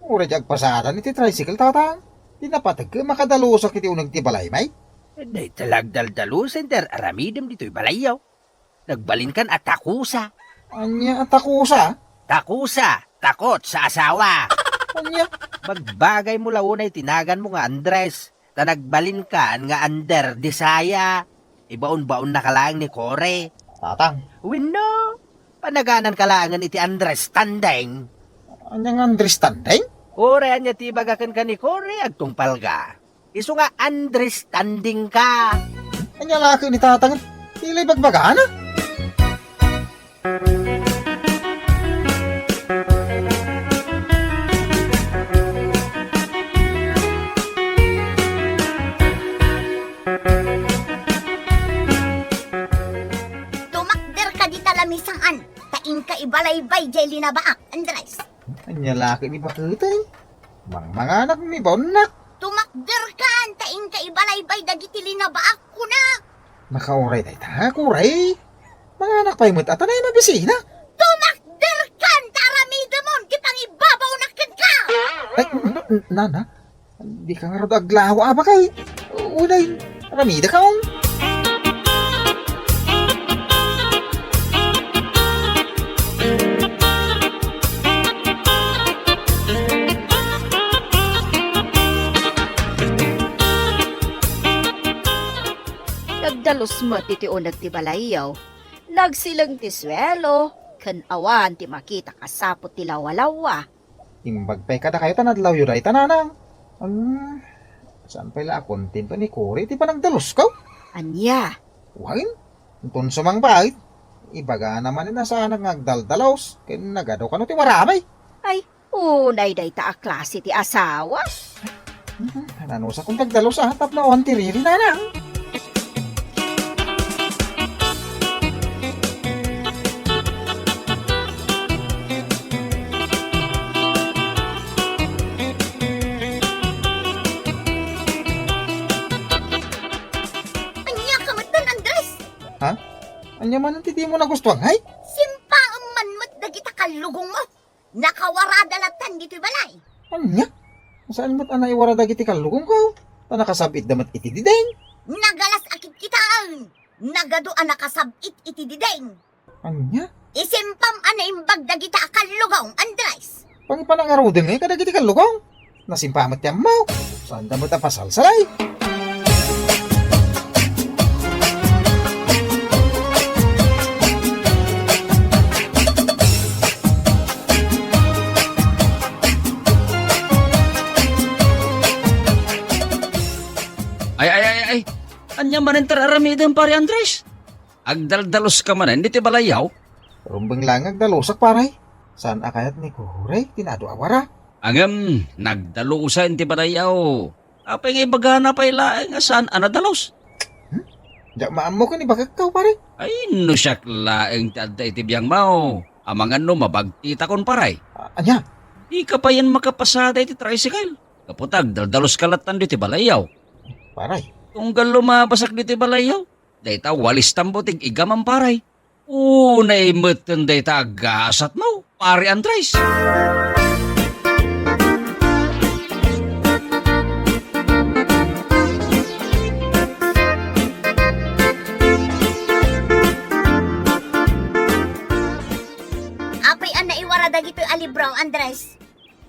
Ura di agpasadan iti tricycle tatang. Di napatag ka makadalusok iti unag ti balay may. Day talagdaldalusen ter aramidam dito'y balayaw. Nagbalin kan at takusa. Anya at akusa. Takusa, takot sa asawa. Anya. Magbagay mo launay tinagan mo nga Andres. Ta nagbalin ka nga under disaya. Ibaon-baon na kalaang ni Kore. Tatang. Wino, panaganan kalangan iti Andres tandeng. Anya nga understanding? Kore anya ti bagakan ka ni Kore agtungpal ka. Isu nga understanding ka. Anya laki ni tatang. Ilay bagbagana. Tumakder ka di talamisaan. Tain ka ibalaybay, jay linabaak, Andres. Anya laki ni bakitay. Mga anak ni bonak. Tumakder ka, tain ka ibalaybay, dagiti linabaak ko na. Nakauray na ita, kuray. Mga anak pa yung at na mabisina. Tumakder ka, taramida mo, di pang ibabaw na ka. Ay, nana. Di ka nga rin aglawa ba kay? Unay, ramida ka on. Nagdalos mo ti unag ti balayaw. Nagsilang ti swelo. Kan awan ti makita kasapot ti lawalawa. Imbag pa'y kada kayo tanadlaw yun ay tananang. Saan pa'y kontin pa ni Cory? Di pa nagdalos ka? Anya, Wain, itong sumang bait. Ibaga naman na sa nagdaldalaos. Kaya nagadaw ka no ti maramay. ay unay day ta a klase ti asawa. Ano sa kung nagdalos tap na on tiriri nanang. Anya ka matan, Andres. Anya man ang titi mo na gustuhan, hay? Simpa ang manmat dagita kalugong mo. Nakawarada latan dito'y balay. Anya? Saan mo't anay warada giti kalugong ko? Nakasabit damat iti dideng. Nagalas akit kitaan. Nagadoan nakasabit iti dideng. Anya? Isimpam anaimbag dagita kalugong, Andres. Pangipanangarudin ngay kada giti kalugong. Nasimpamat yan mo. Saan damot ang pasalsalay? Ay. Anya man enter aramidam pare Andres. Agdaldalos ka man, hindi ti balayaw. Rumbeng lang agdalusak paray. Saan akayat ni Kuray? Tinado awara. Angam, nagdalusan ti balayaw. Apay nga ibagana pa ilaeng saan anadalos. Diyak maam mo ka ni bagakaw pare. Ay, no siyak laeng ti adda iti biyang mao. Amangan no mabagtita kon paray. Anya? Di ka pa yan makapasada iti tricycle. Kaputag, daldalos kalatan di ti balayaw. Paray. Tunggal lumabasak di ti balayaw. Dayta walis tambutig igamang paray. Unay meten dayta agasat mo, pare Andres. Apay an naiwara dagito'y alibraw, Andres.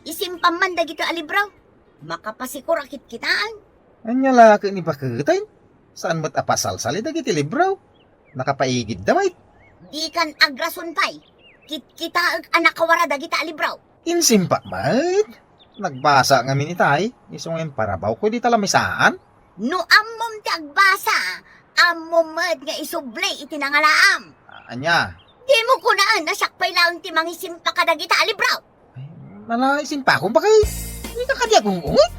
Isimpam man dagito'y alibraw. Makapasikur akit kitaan. Anya laki ni bakitay? Saan mo't apasalsali dagiti libraw? Nakapaigid damay. Di kan agrason pay. kita anak kawara dagita libraw. Insimpak, mait. Nagbasa nga minitay. Isong yung parabaw ko di talamisaan. No ammom ti agbasa, ammom met nga isublay iti nangalaam. Anya, Di mo kunaan na sakpay lang ti mangisimpa ka dagita libraw. nalaisin pa akong bakay. Hindi ka kadi akong ungot.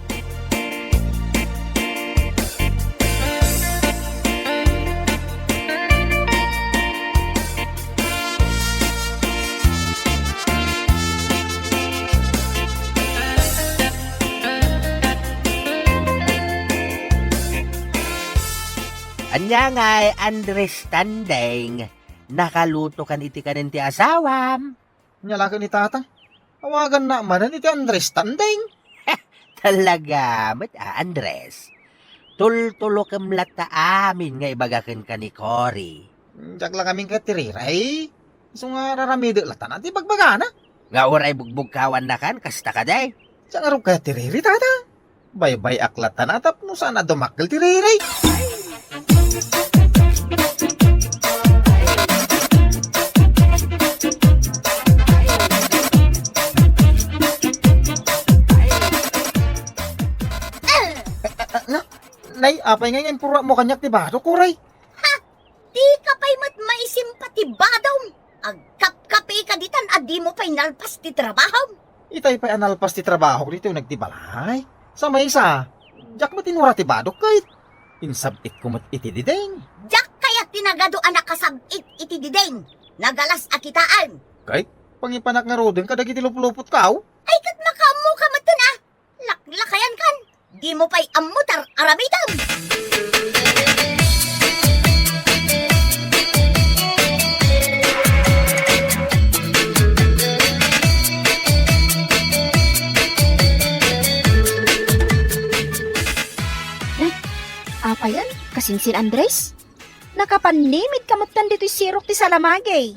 Anya ngay understanding. Nakaluto kan iti kanin ti asawam. Nyalaki ni tatang. Awagan na manan iti understanding. Talaga, mat Andres. Tultulo kamlat ta amin nga ibagakin ka ni Cory. Diyak lang kaming katiriray. Isong nga raramido latan at ibagbagana. Nga oray bugbog kawan na kan, kasta ka day. Diyak nga rin katiriri tata. Bay-bay aklatan atap no sana dumakil tiriray. Nay, apay nga yung pura mo kanyak ti bato, kuray. Di ka pa'y mat maisimpati badom. Agkap-kapi ka ditan at di mo pa'y nalpas ti trabaho. Itay pa analpas ti trabaho dito yung nagtibalay. Sa may isa, jak mo tinura ti badok kahit. Insabit ko mat iti dideng. Jak kaya tinagado anak kasabit iti dideng. Nagalas akitaan. Kahit pangipanak nga rodeng kadag iti lupulupot ka, Ay kat makamu ka matan ah. Laklakayan kan. Di mo pa'y amutar aramidam. Apa yan? Kasinsin Andres? Nakapanimit kamutan dito'y sirok ti salamagay.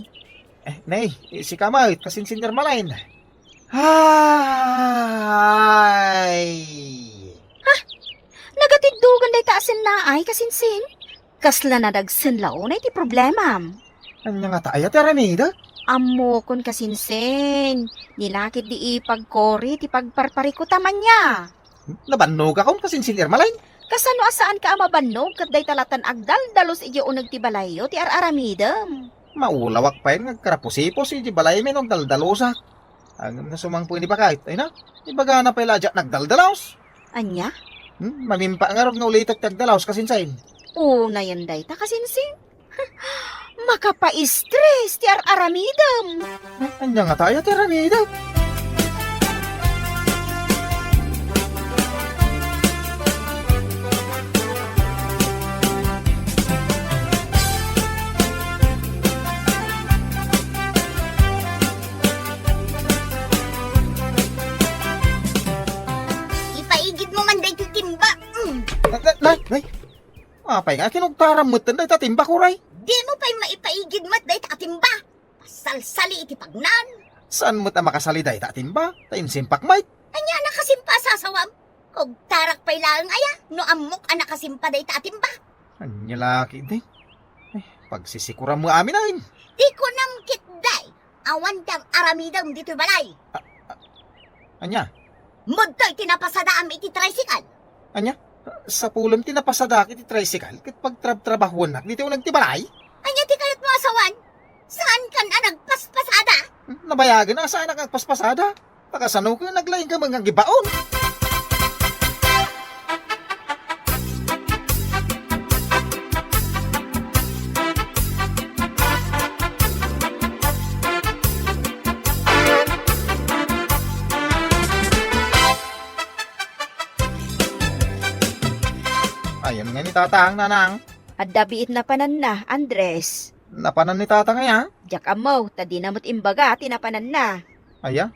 Nay, si Kamay, kasinsin malain. Hay! Nagatiddugan day taasin na ay kasinsin. Kasla na dagsin launay ti problema. Anya nga tayo, Teramida? Amo kon kasinsin. Nilakit di ipagkori ti pagparpari ko taman niya. Nabannog akong kasinsin malain. Kasano asaan ka mabannog kat day talatan agdaldalos iyo unag ti balayo ti araramidam. Maulawak pa yun, nagkarapusipos, di balay may nagdaldalosa. Ang nasumang po ni ba kahit, ay na, ibaga na pala dyan nagdaldalaos. Anya? Mamimpa nga rin nga ulit at nagdalaos kasinsain. Na yan day ta kasinsin. Makapa-stress ti araramidam. Anya nga tayo, Teramida. Ipaigid mo man day ti timba. Nay, apay nga, kinugtaram mo tanday tatimba ko, ray. Di mo pa'y maipaigid mat day ta timba. Pasalsali iti pagnan. Saan mo ta makasali day tatimba? Tayin simpak, mate. Anya nakasimpa sa sawam. Kog tarak pa'y lang aya. No amok anak kasimpa day ta timba. Anya laki, day. Pagsisikuran mo amin ay. Di ko namkit day. Awan dang aramidam dito balay. Anya, Mudtoy tinapasadaam iti tricycle. sa pulam tinapasadak iti tricycle, kat pagtrabahuan na, dito nagtibalay. Anya ti kayat mo asawan? Saan kan na nagpaspasada? Nabayagan na saan nagpaspasada. Pakasano ko naglaing ka mga gibaon. Ayan nga ni tatang nanang. At dabiit na panan na, Andres. Napanan ni tatang ya. Jak amaw, tadi namot imbaga, tinapanan na. Aya,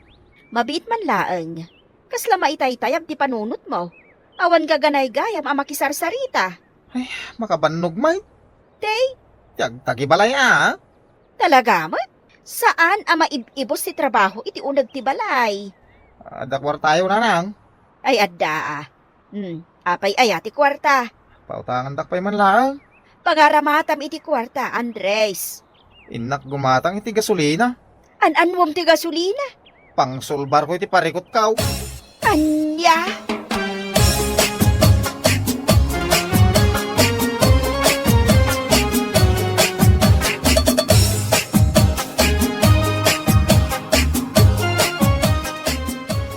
Mabiit man laeng. Kasla maitaytayab ti panunot mo. Awan gaganay gayam ang makisarsarita. makabannog may. Tay, Tiyag tagibalay ah. talaga mo? Saan ang maibibos si trabaho iti unag ti balay? Dakwar tayo nanang. Ay adda ah. Apay ayati kwarta. Pautangan dakpay man lang. Pagaramatam iti kwarta, Andres. Inak gumatang iti gasolina. An-anwam ti gasolina. Pang sulbar ko iti parikot ka. Anya?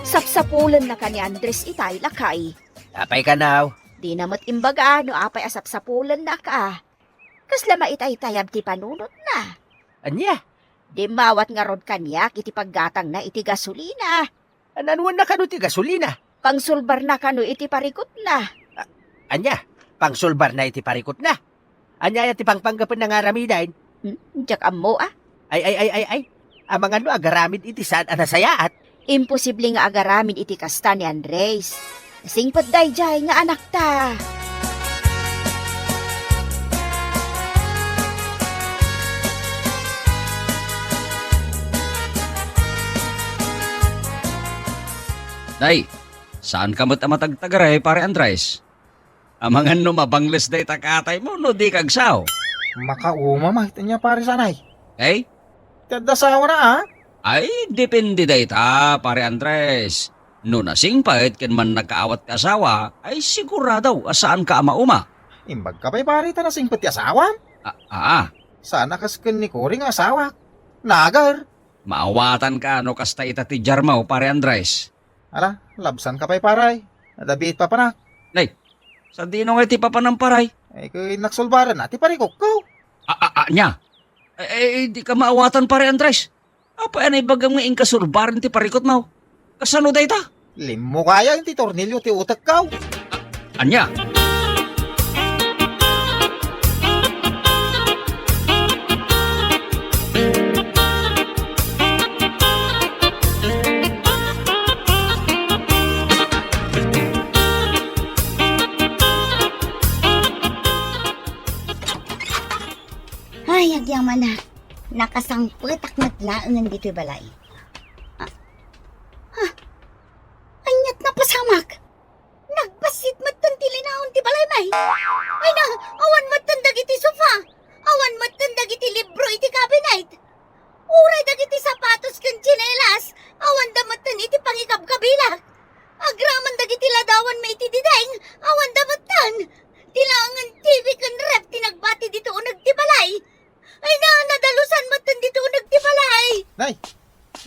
Sapsapulan na ka ni Andres itay lakay. Apay ka now. Di namat imbaga no apay asapsapulan na ka. Kasla maitay tayab ti panunot na. Anya? Di mawat nga rod kanyak iti paggatang na iti gasolina. Ananuan na kanu ti gasolina. Pangsulbar na kano iti parikot na. Anya? Pangsulbar na iti parikot na. Anya ti pangpanggapan na nga ramidain. Diyak amo ah. Ay. Amang ano agaramid iti saan anasayaat. Imposible nga agaramin iti kasta ni Andres. Singpot dayjay nga anak ta. Day, saan ka mo't amatagtagaray, pare Andres? Amangan no mabangles day takatay mo, no di kagsaw. Makauma makita niya pare sanay. Eh? Kadasawa na Ay, depende day ta, pare Andres. No nasingpait ken man nagkaawat ka asawa, ay sigurado asaan ka ama-uma. Imbag ka pa'y pare ta nasing pati asawa. Sana kasken ni Cory nga asawa. Nagar. Maawatan ka no kasta itati jarmaw, pare Andres. Ala, labsan ka pa'y paray. Nadabiit pa panak. Nay, sa di nung iti papanamparay? Ay kay naksulbaran na ti parikok ko. Nya. Di ka maawatan, pare Andres. Apa yan ay bagang nga inkasurbaran ti parikot mo? Kasano day ta? Limo kaya yung ti tornilyo ti utak ka. Anya? Ay, agyaman na. Nakasangputak matlaangan dito'y balay. Anyat na pasamak. Nagbasit matan ti linahon ti balay may. Ay na, awan matan dagiti sofa. Awan matan dagiti libro iti cabinet. Uray dagiti sapatos ken tsinelas. Awan damatan iti pangikabkabila. Agraman dagiti ladawan may iti dideng. Awan damatan. Tilangan TV ken rep tinagbati dito unag ti balay. Ay na, nadalusan matan dito unag ti balay. Nay,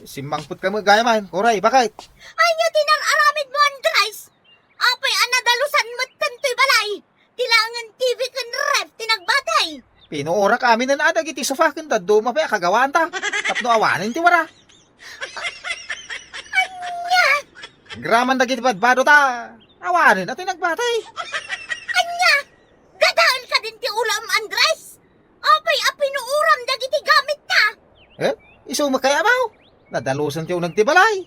simbangput ka mo gaya man. Koray, bakit? Ay nga tinararamid mo, Andres. Apay anadalusan matan to'y balay. Tilangan TV ken rep tinagbatay. Pinuora kami na naadag iti sofa ken daddo mapaya kagawaan ta. Tapno awanin ti wara. Anya! Graman dagiti badbado ta. Awanin at nagbatay. Anya! Gadaan ka din ti ulam, Andres. Apay apinuuram dagiti gamit ta. Iso makaya mo. Nadalusan ti unag ti balay.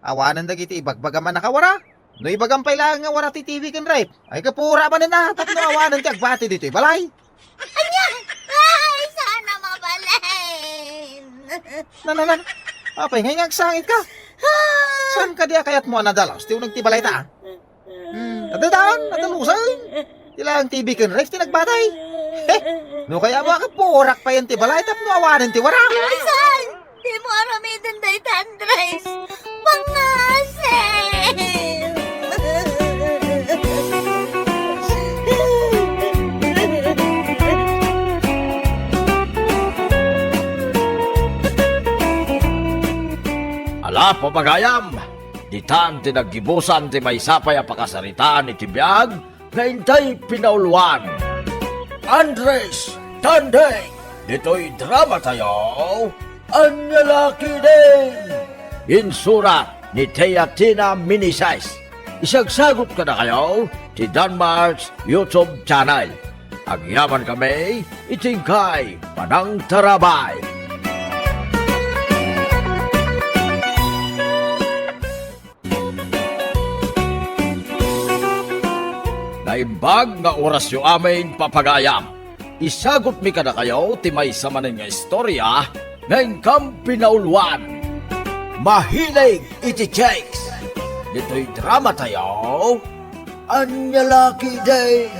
Awanan dagiti ibagbagaman nakawara. No ibagampay lang nga wara ti TV ken rep. Ay kapura man na tapno awanan ti agbati dito balay. Anya! Ay, sana mabalin. Na. Apay ngay ngagsangit ka. Saan ka diya kayat mo nadalos ti unag ti balay ta? Nadalusan. Tilang TV ken rep ti nagbatay. No kaya mo kapurak pa yan ti balay tapno awanan ti wara. Saan? Di mo aramidan dahi ta, Andres. Pangasin! Ala, papagayam! Ditan tinaggibusan ti may sapay a pakasaritaan iti biyag na intay pinauluan. Andres, Tandeng, dito'y drama tayo. Anyalaki din! Insurat ni Teatina Minisize. Isagsagot ka na kayo ti Danmarks YouTube channel. Agyaman kami, itingkay Panang Tarabay. Naimbag nga oras yu amin papagayam. Isagot mi ka na kayo ti may samanin nga istorya ng kampinauluan. Mahilig iti chicks. Dito'y drama tayo. Anyalaki din.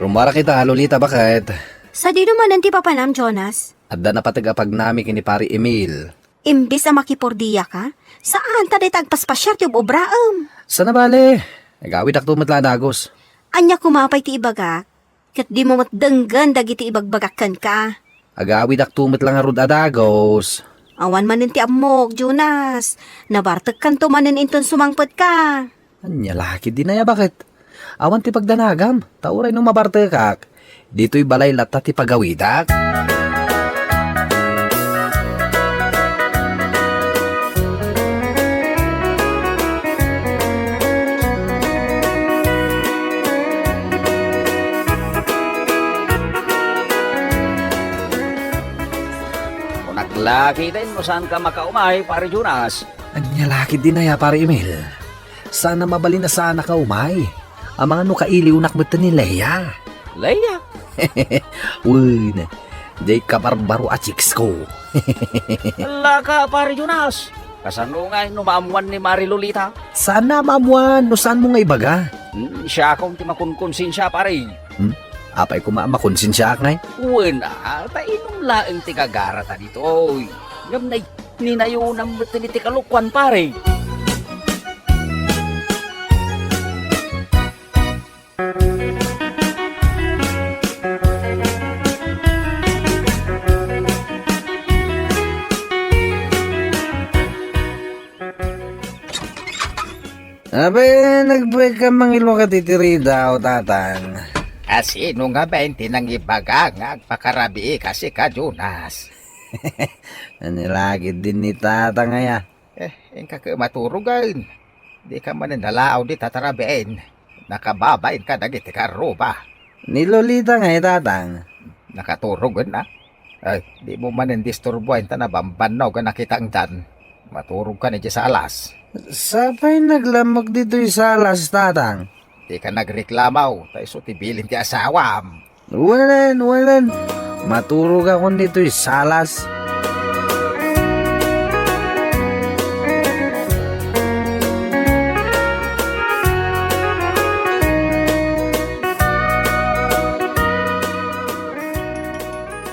Rumara kita, Lolita, bakit? Sa di naman ti papanam, Jonas. Adda na patagapag nami kini pari Emil. Imbis na makipordiya ka, saan ta di tagpaspasyar ti obraam? Sana bale? Nagawid ak tumat dagos. Anya kumapay ti ibagak, kat di mo matdenggan dagiti ibagbagakan ka. Agawid ak tumat lang arud adagos. Awan manin ti amok, Jonas. Nabartag kan to manin inton sumangpet ka. Anya laki din na ya, bakit? Awan ti pagdanagam, tauray nung mabartekak. Dito'y balay lata ti pagawidak. Kung naglaki din mo saan ka makaumay, pare Jonas. Anya laki din na ya, pare Emil. Sana mabalin na sana ka umay. Ang mga nukailiw nakmata ni Leia. Leia. Uy, di ka barbaro at chicks ko. Wala ka, pare Jonas. Kasano nga numaamuan ni Mari Lolita? Sana mamuan, no saan mo nga ibaga? Siya akong timakunkonsinsya, pare. Apay ko makonsensya ak ngay. Wala, tainong laeng ti kagara ta dito. Ngam na ninayo ng matiniti kalukwan, pare. Abe, nag-break ka mangilo ka titirida o tatang. Kasi nung nga 20 nang ibaga nga agpakarabi kasi ka, Jonas. Nanilagid din ni tatang ngaya. Yung kakimaturugan. Di ka man nalaaw di tatarabiin. Nakababain ka nagiti ka roba. Ni Lolita ngay tatang. Nakaturugan na. Ay, di mo man disturbuin ta na bambanaw ka nakita ang dan. Maturog ka na sa alas. Sapay naglamag dito yung salas tatang. Di ka nagreklamaw. Tayo so tibilin ti asawam. Walan. Maturog ako dito yung salas.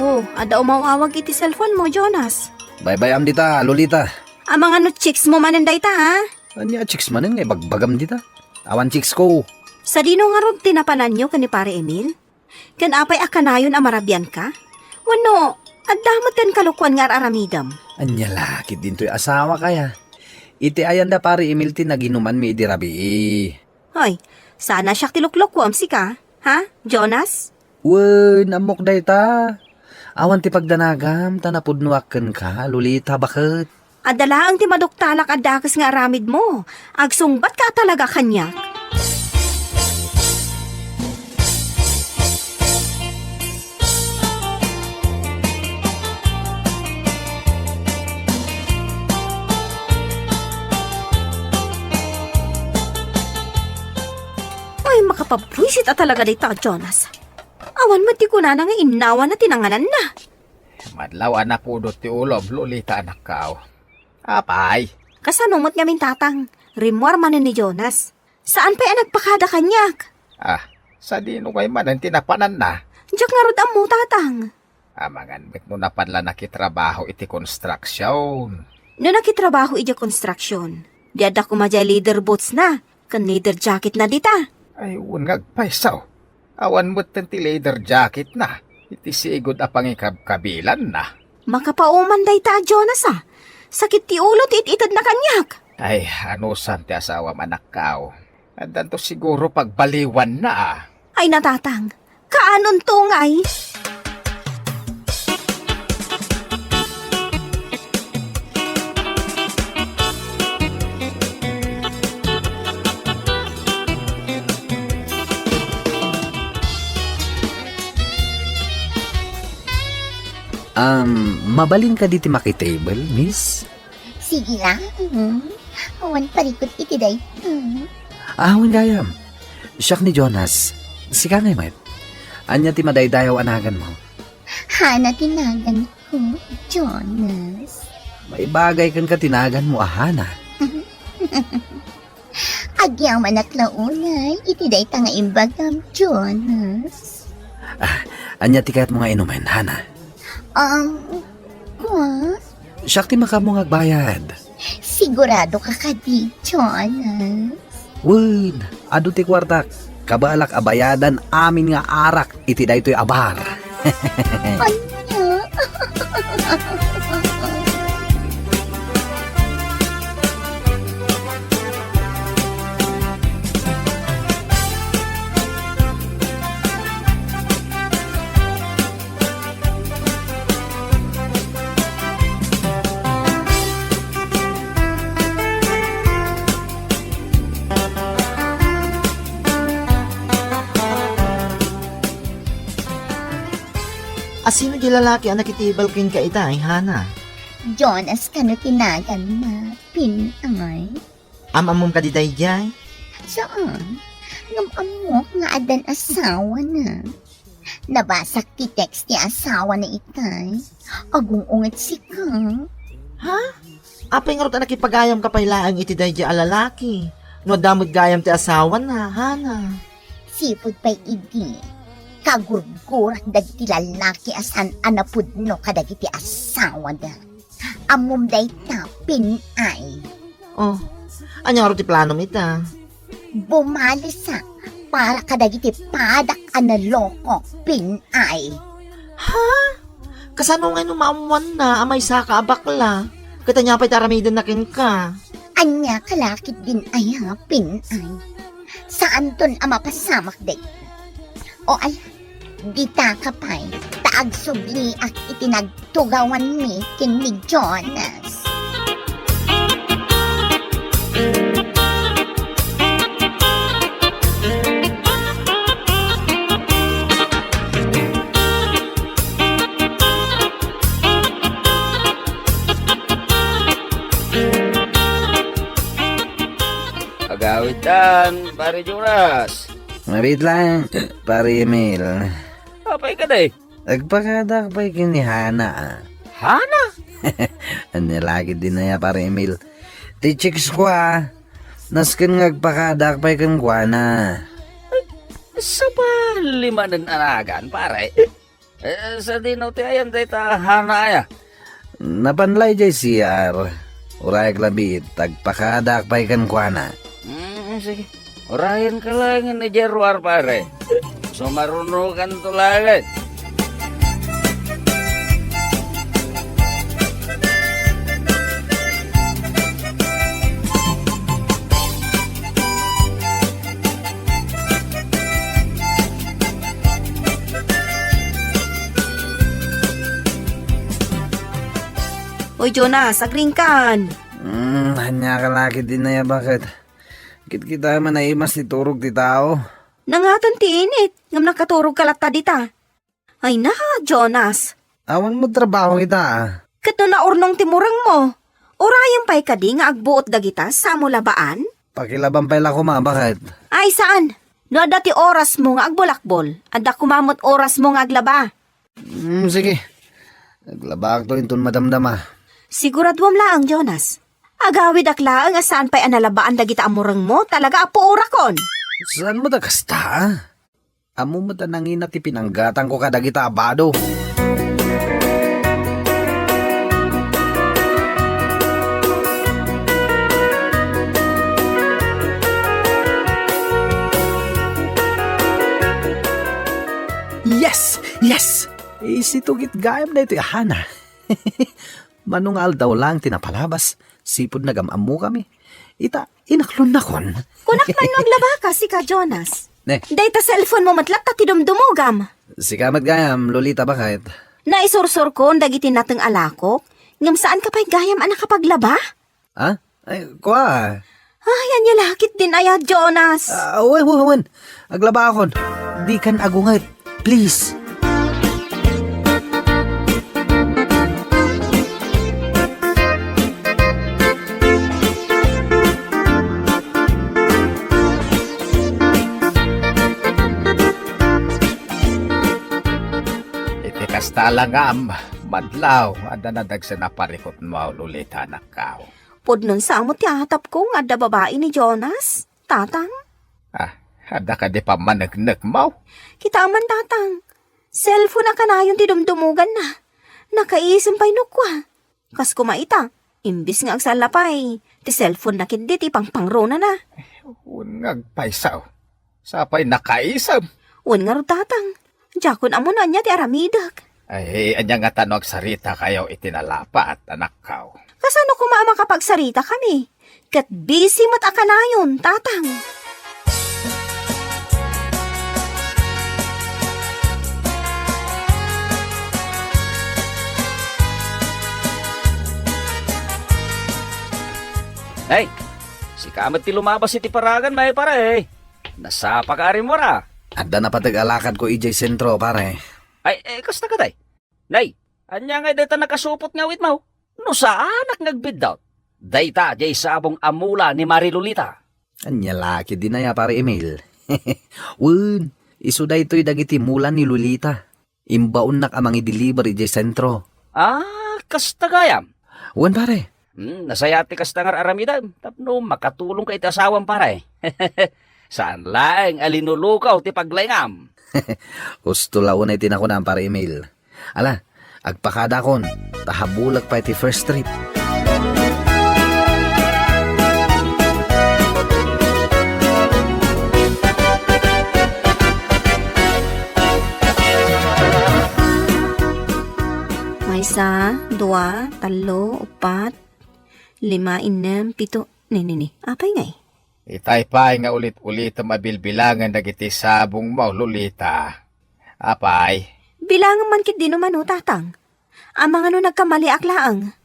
Oh, ada umawawag iti cellphone mo, Jonas. Bye-bye am dita, Lolita. Ang mga no chicks mo manin dayta, ha? Anya chicks manin ngay bagbagam dita. Awan chicks ko. Sa dino nga rod tinapanan nyo kan ni pare Emil? Kan apay akanayon amarabyan ka? Wano, adamot kan kalukwan nga aramidam. Anya laki din to'y asawa kaya. Iti ayan da pare Emil tinaginuman mi idirabi. Hoy, sana siya tiluklok ko amsi ka, ha, Jonas? Wen, amok dayta. Awan ti pagdanagam, tanapudnuaken ka, Lolita, bakit? Adala ang timadoktalak adakas nga aramid mo. Agsungbat ka talaga kanyak. Ay, makapabwisit talaga dito, Jonas. Awan mati ko na nga inawan na tinanganan na. Madlaw na pudot ti ulob, Lolita anak kao. Apay. Kasanumot nga min tatang, rimwar manin ni Jonas. Saan pa yan nagpakada kanyak? Sa dino kay man ang tinapanan na. Diyak nga rod mo tatang. Amangan bet no napadla nakitrabaho iti construction. No nakitrabaho iti construction, diada ko madya leader boots na, kan leader jacket na dita. Ay, ngagpaisaw. Awan mo't ti leather jacket na. Iti sigod apang ikabkabilan na. Makapauman day ta, Jonas Sakit ti ulo ti ititad na kanyak. Ay, ano san ti asawa manak kao. Andan to siguro pagbaliwan na Ay natatang, kaanon tungay? Mabalin ka diti makitable, miss? Sige lang. Awan parikot iti day. Awan gayam. Siyak ni Jonas. Sika ngay, Mat. Anya ti madaydayaw anagan mo. Hana tinagan ko, Jonas. May bagay kan ka tinagan mo, ahana. Agyaman at launay, iti day tanga imbagam, Jonas. Anya ti kayat mga inumin, Hana. Kwa? Siyak ti makamo bayad. Sigurado ka di, Jonas. Wud, adu ti kwartak. Kabalak abayadan amin nga arak iti daytoy abar. Anya? Asino di lalaki ang nakitibal kin ka ita, Hana? Jonas kano tinagan na pinay? Amamom ka di dayjay? Saan? Ngamamok nga adan asawa na. Nabasak ti text ti asawa na itay. Agungungit si ka. Apay nga rin nakipagayam ka pailaang iti dayjay a lalaki. No damod gayam ti asawa na, Hana. Sipod pa'y idi. Kagurgurat dagiti lalaki asan anapudno kadagiti asawa da. Amom day ta pinay. Oh, anya rin ti plano ita? Bumalisa para kadagiti padak analoko pinay. Kasano nga numamuan na amay saka abakla? Kita niya pa'y taramidin na kin ka. Anya kalakit din ay ha pinay. Saan ton ang mapasamak day? O ay, di ta kapay, taag subli at itinagtugawan mi kin ni Jonas. Agawitan, pare Jonas. Mabit lang, pare Emil. Apay ka day. Agpakadak pa'y kini Hana. Hana? Ang nilagi din na ya, pare Emil. Ti chicks ko Naskin ngagpakadak pa'y kang na. Sa ba limanan anagan, pare? Sa dinaw ti ayan day ta Hana aya. Napanlay jay CR. Uray klabit, tagpakadak pa'y kang na. Sige. Orayan ka lang ni Jerwar, pare. So marunukan to langit. Uy, Jonas, agringkan. Hanya ka laki din na ya, bakit? Kita man na imas ti turog ti tao. Nangatan ti init, ngam nakaturog kalata dita. Ay na, Jonas. Awan mo trabaho kita. Kat na naurnong timurang mo. Orayang pa'y kadi nga agbuot dagita sa mo labaan? Pakilaban pala ko bakit? Ay saan? No dati oras mo nga agbulakbol. Ada kumamot oras mo nga aglaba. Sige. Naglabak to inton madamdama. Siguraduam laang, Jonas. Agawid akla nga saan pa'y analabaan dagita amurang mo talaga apo orakon. Saan mo da kasta? Amo mo da nangin ti pinanggatan ko kadagita abado. Yes! Yes! Isitugit gayam na ito Hana. Manungal daw lang tinapalabas. Sipod nagamamu kami. Ita, inaklon na kon. Kunak man naglaba ka si ka, Jonas. Ne? Data cellphone mo matlat ta tidumdumugam. Sikamat gayam, Lolita, bakit? Naisursur ko dagitin nateng alakok. Ngam saan ka pa'y gayam anak kapaglaba? Ha? Ay, kuha. Ay, anya lakit din aya, Jonas. Wan. Aglaba akon. Di kan agungat. Please. Kastalangam, madlaw, ada na dagsa na parikot mo, Lolita, nakaw. Pudnon sa amot yatap ko nga da babae ni Jonas. Tatang, Ada ka di pa managnak mo? kita man tatang. Cellphone na kanayon ti dumdumugan na. Nakaisim pa'y nukwa. Kas kumaita, imbis nga agsalapay, ti cellphone na kindi ti pangpangrona na. Unang paisaw. Sapay nakaisam. Un nga rutatang, jakon amo na niya ti aramidag. Ay, anya nga tanog sarita kayo itinalapa at anak kaw. Kasano kumama kapag sarita kami? Kat busy mo't akanayon, tatang. Ay, si kamat ti lumabas iti paragan, may pare. Nasapa ka rin mo ra. Adda na patag-alakad ko ijay sentro, pare. Ay, kasta ka day? Nay, anya nga dayta nakasupot nga wit mo. No saanak nagbiddaw. Dayta, jay sabong amula ni Marilolita. Anya laki din na ya, pare Emil. Wun, iso da ito'y dagiti mulan ni Lolita. Imbaon nak amang i-deliver ijay sentro. Ah, kasta gayam. Wan, pare. Nasayati kasta nga aramidan. Tapno, makatulong ka iti asawang pare. Saan laeng alinulukaw ti paglaingam. Gusto laon ay tinako na para email. Ala, agpakada kon, tahabulag pa iti first trip. May 1, 2, 3, 4, 5, 6, 7, ni. Apay ngay? Itay pa nga ulit-ulit mabilbilangan dagiti sabong mo, Lolita. Apay. Bilangan man kit di naman o, tatang. Amang ano nagkamali aklaang.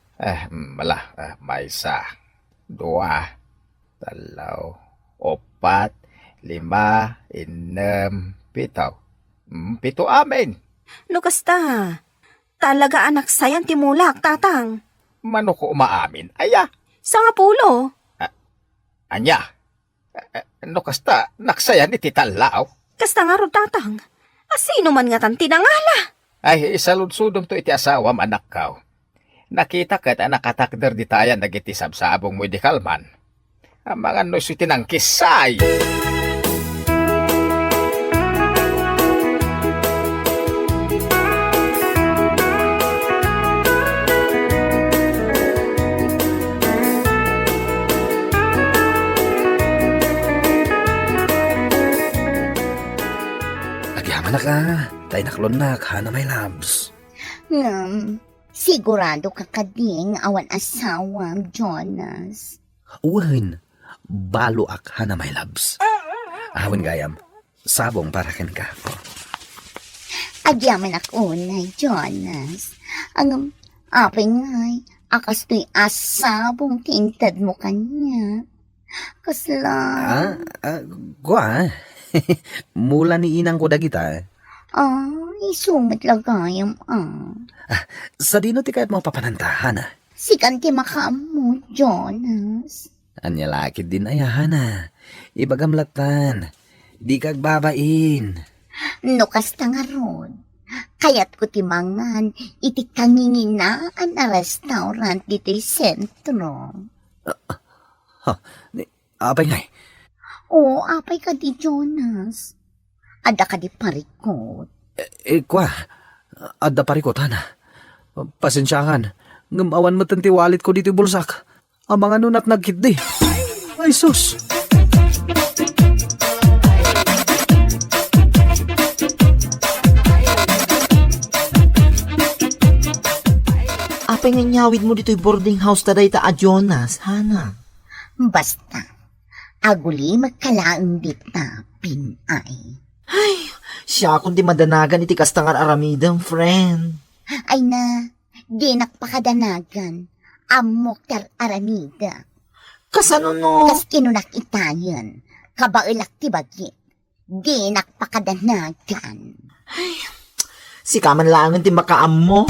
May 1, 2, 3, 4, 5, 6, 7. 7 amin. No kasta, talaga anak sayan timulak, tatang. Mano ko umaamin? Aya. Sa nga pulo. Anya. No kasta, naksayan iti talaw. Kasta nga ro, tatang. Asino man nga tan tinangala. Ay, isaludsudom to iti asawam anak kaw. Nakita kat nakatakder di tayan dagiti sabsabong mo di kalman. Ang mga nois iti nang kisay. Nagyaman na ka, tayo naklon na, hana my loves. Sigurado ka kading awan asawa, Jonas. Uwan, balo ak hana my loves. Awan gayam, sabong para ken ka. Agyaman ako na, Jonas. Ang apay ngay, akas to'y asabong tintad mo kanya. Kasla. Gwa, mula ni inang ko dagita. Isumat lagayam Sa dino ti kahit mga papanantahan. Sikan ti makamu, Jonas. Anya lakid din ayahana. Ibagamlatan. Di kag babain. No kasta nga ron. Kayat ko ti mangan iti kanginginaan na restaurant dito sentro. Apay ngay. Oo, apay ka di, Jonas. Ada ka di parikot. Kwa, adda parikot, hana. Pasensyahan, ngamawan mo tanti walit ko dito bulsak. Ang mga nunat nagkitdi. Ay, sus! Apay nga nyawid mo dito'y boarding house taday ta a Jonas, hana. Basta, aguli magkalaang dita, pinay. Ay, siya akong di madanagan iti kastangar aramidang, friend. Ay na, di nakpakadanagan, amok tar aramida. Kasano no? Kas kinunak itayan, kabailak ti bagit, di nakpakadanagan. Si kaman lang ti makaam mo.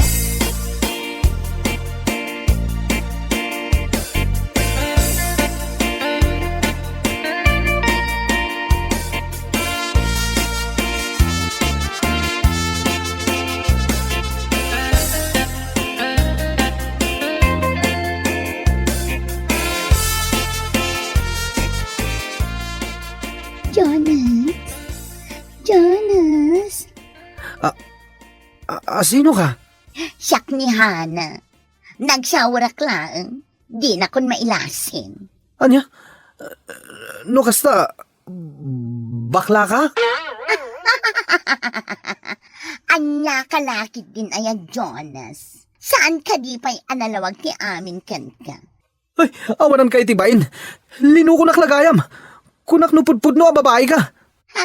Jonas? Sino ka? Siyak ni Hana. Nagsawarak lang. Di na kon mailasin. Anya? No kasta, bakla ka? Anya kalakit din ayan, Jonas. Saan ka di pa'y analawag ti amin kan ka? Ay, awanan ka itibain. Lino ko naklagayam. Kunak no pudpud no, babae ka. Ha?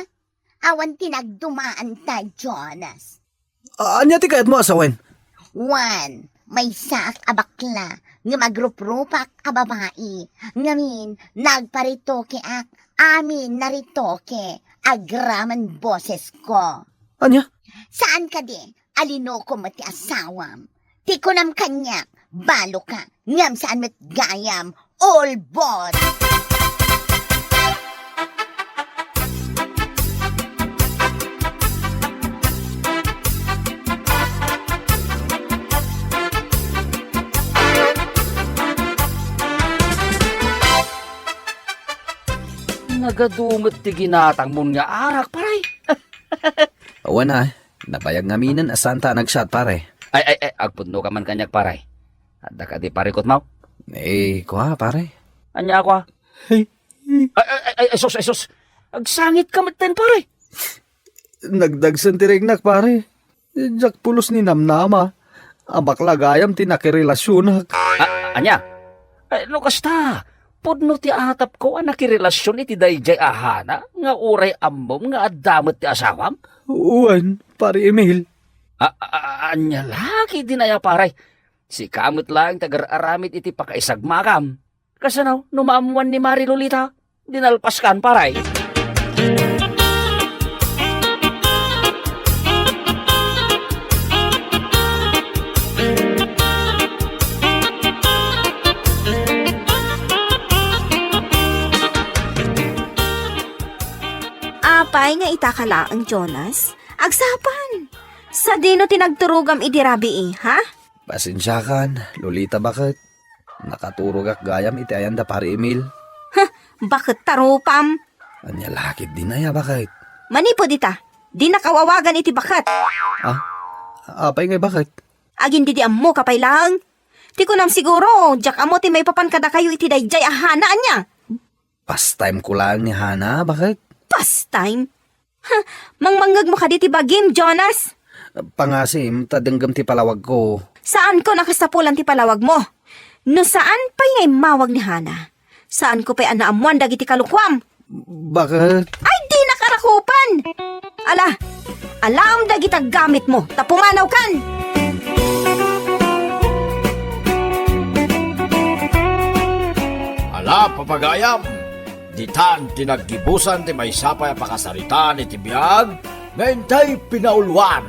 Awan tinagdumaan ta, Jonas. Anya ti kayat mo asawen? One, may sak a bakla nga magrup-rupak a babae. Ngamin, nagparitoke ak, amin naritoke, agraman boses ko. Anya? Saan ka di? Alino ko mati asawam. Ti ko nam kanyak, balo ka, ngam saan met gayam, all bot. Nagadumot ti ginatang mon nga arak, paray. Awan na, napayag ngaminan asanta nagshot pare. Ay, agpundo ka man kanyak, paray. Adda ka di parikot mo? Kuha pare. Anya ako, ay, sus. Agsangit ka matin, paray. Nagdagsan tirignak pare. Jak pulos ni namnama. Abaklagayam tinakirelasyonak. Anya? Ay, no kasta. Podno ti atap ko ang nakirelasyon iti dayjay ahana nga uray ambom nga addamot ti asawam? Uwan, pare Emil. Anya laki dinaya paray. Si kamot lang tagar-aramid iti pakaisagmakam. Kasanaw, numaamuan ni Mari Lolita, dinalpaskan paray. Apay nga itakala ang Jonas. Agsapan. Sa dino tinagturugam idirabi ha? Pasensyakan, Lolita bakit? Nakaturog ak gayam iti ayanda pare Emil. Bakit tarupam? Anya lakit din na ya bakit? Manipo dita. Di nakawawagan iti bakat. Apay nga bakit? Agin di mo kapay lang. Ti ko nam siguro, jak amo ti may papankada kayo iti dayjay ahanaan niya. Pastime ko lang ni Hana, bakit? Pastime? Mangmanggag mo ka di ti bagim, Jonas. Pangasim, tadanggam ti palawag ko. Saan ko nakasapulan ti palawag mo? No saan pa'y ngay mawag ni Hana? Saan ko pa'y anaamuan dagiti kalukwam? Bakit? Ay, di nakarakupan! Alam dagita gamit mo, tapumanaw kan! Ala, papagayam, ditan tinaggibusan ti may sapay pakasaritan iti biyag, ngayon tayo pinaulwan.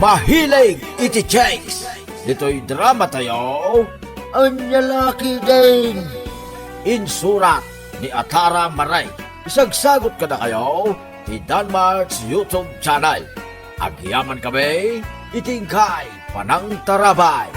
Mahilig iti chicks. Dito'y drama tayo, ang lalaki din. Insurat ni Atara Maray. Isagsagot ka na kayo ti Danmarks YouTube channel. Agyaman kami, itingkay panang tarabay.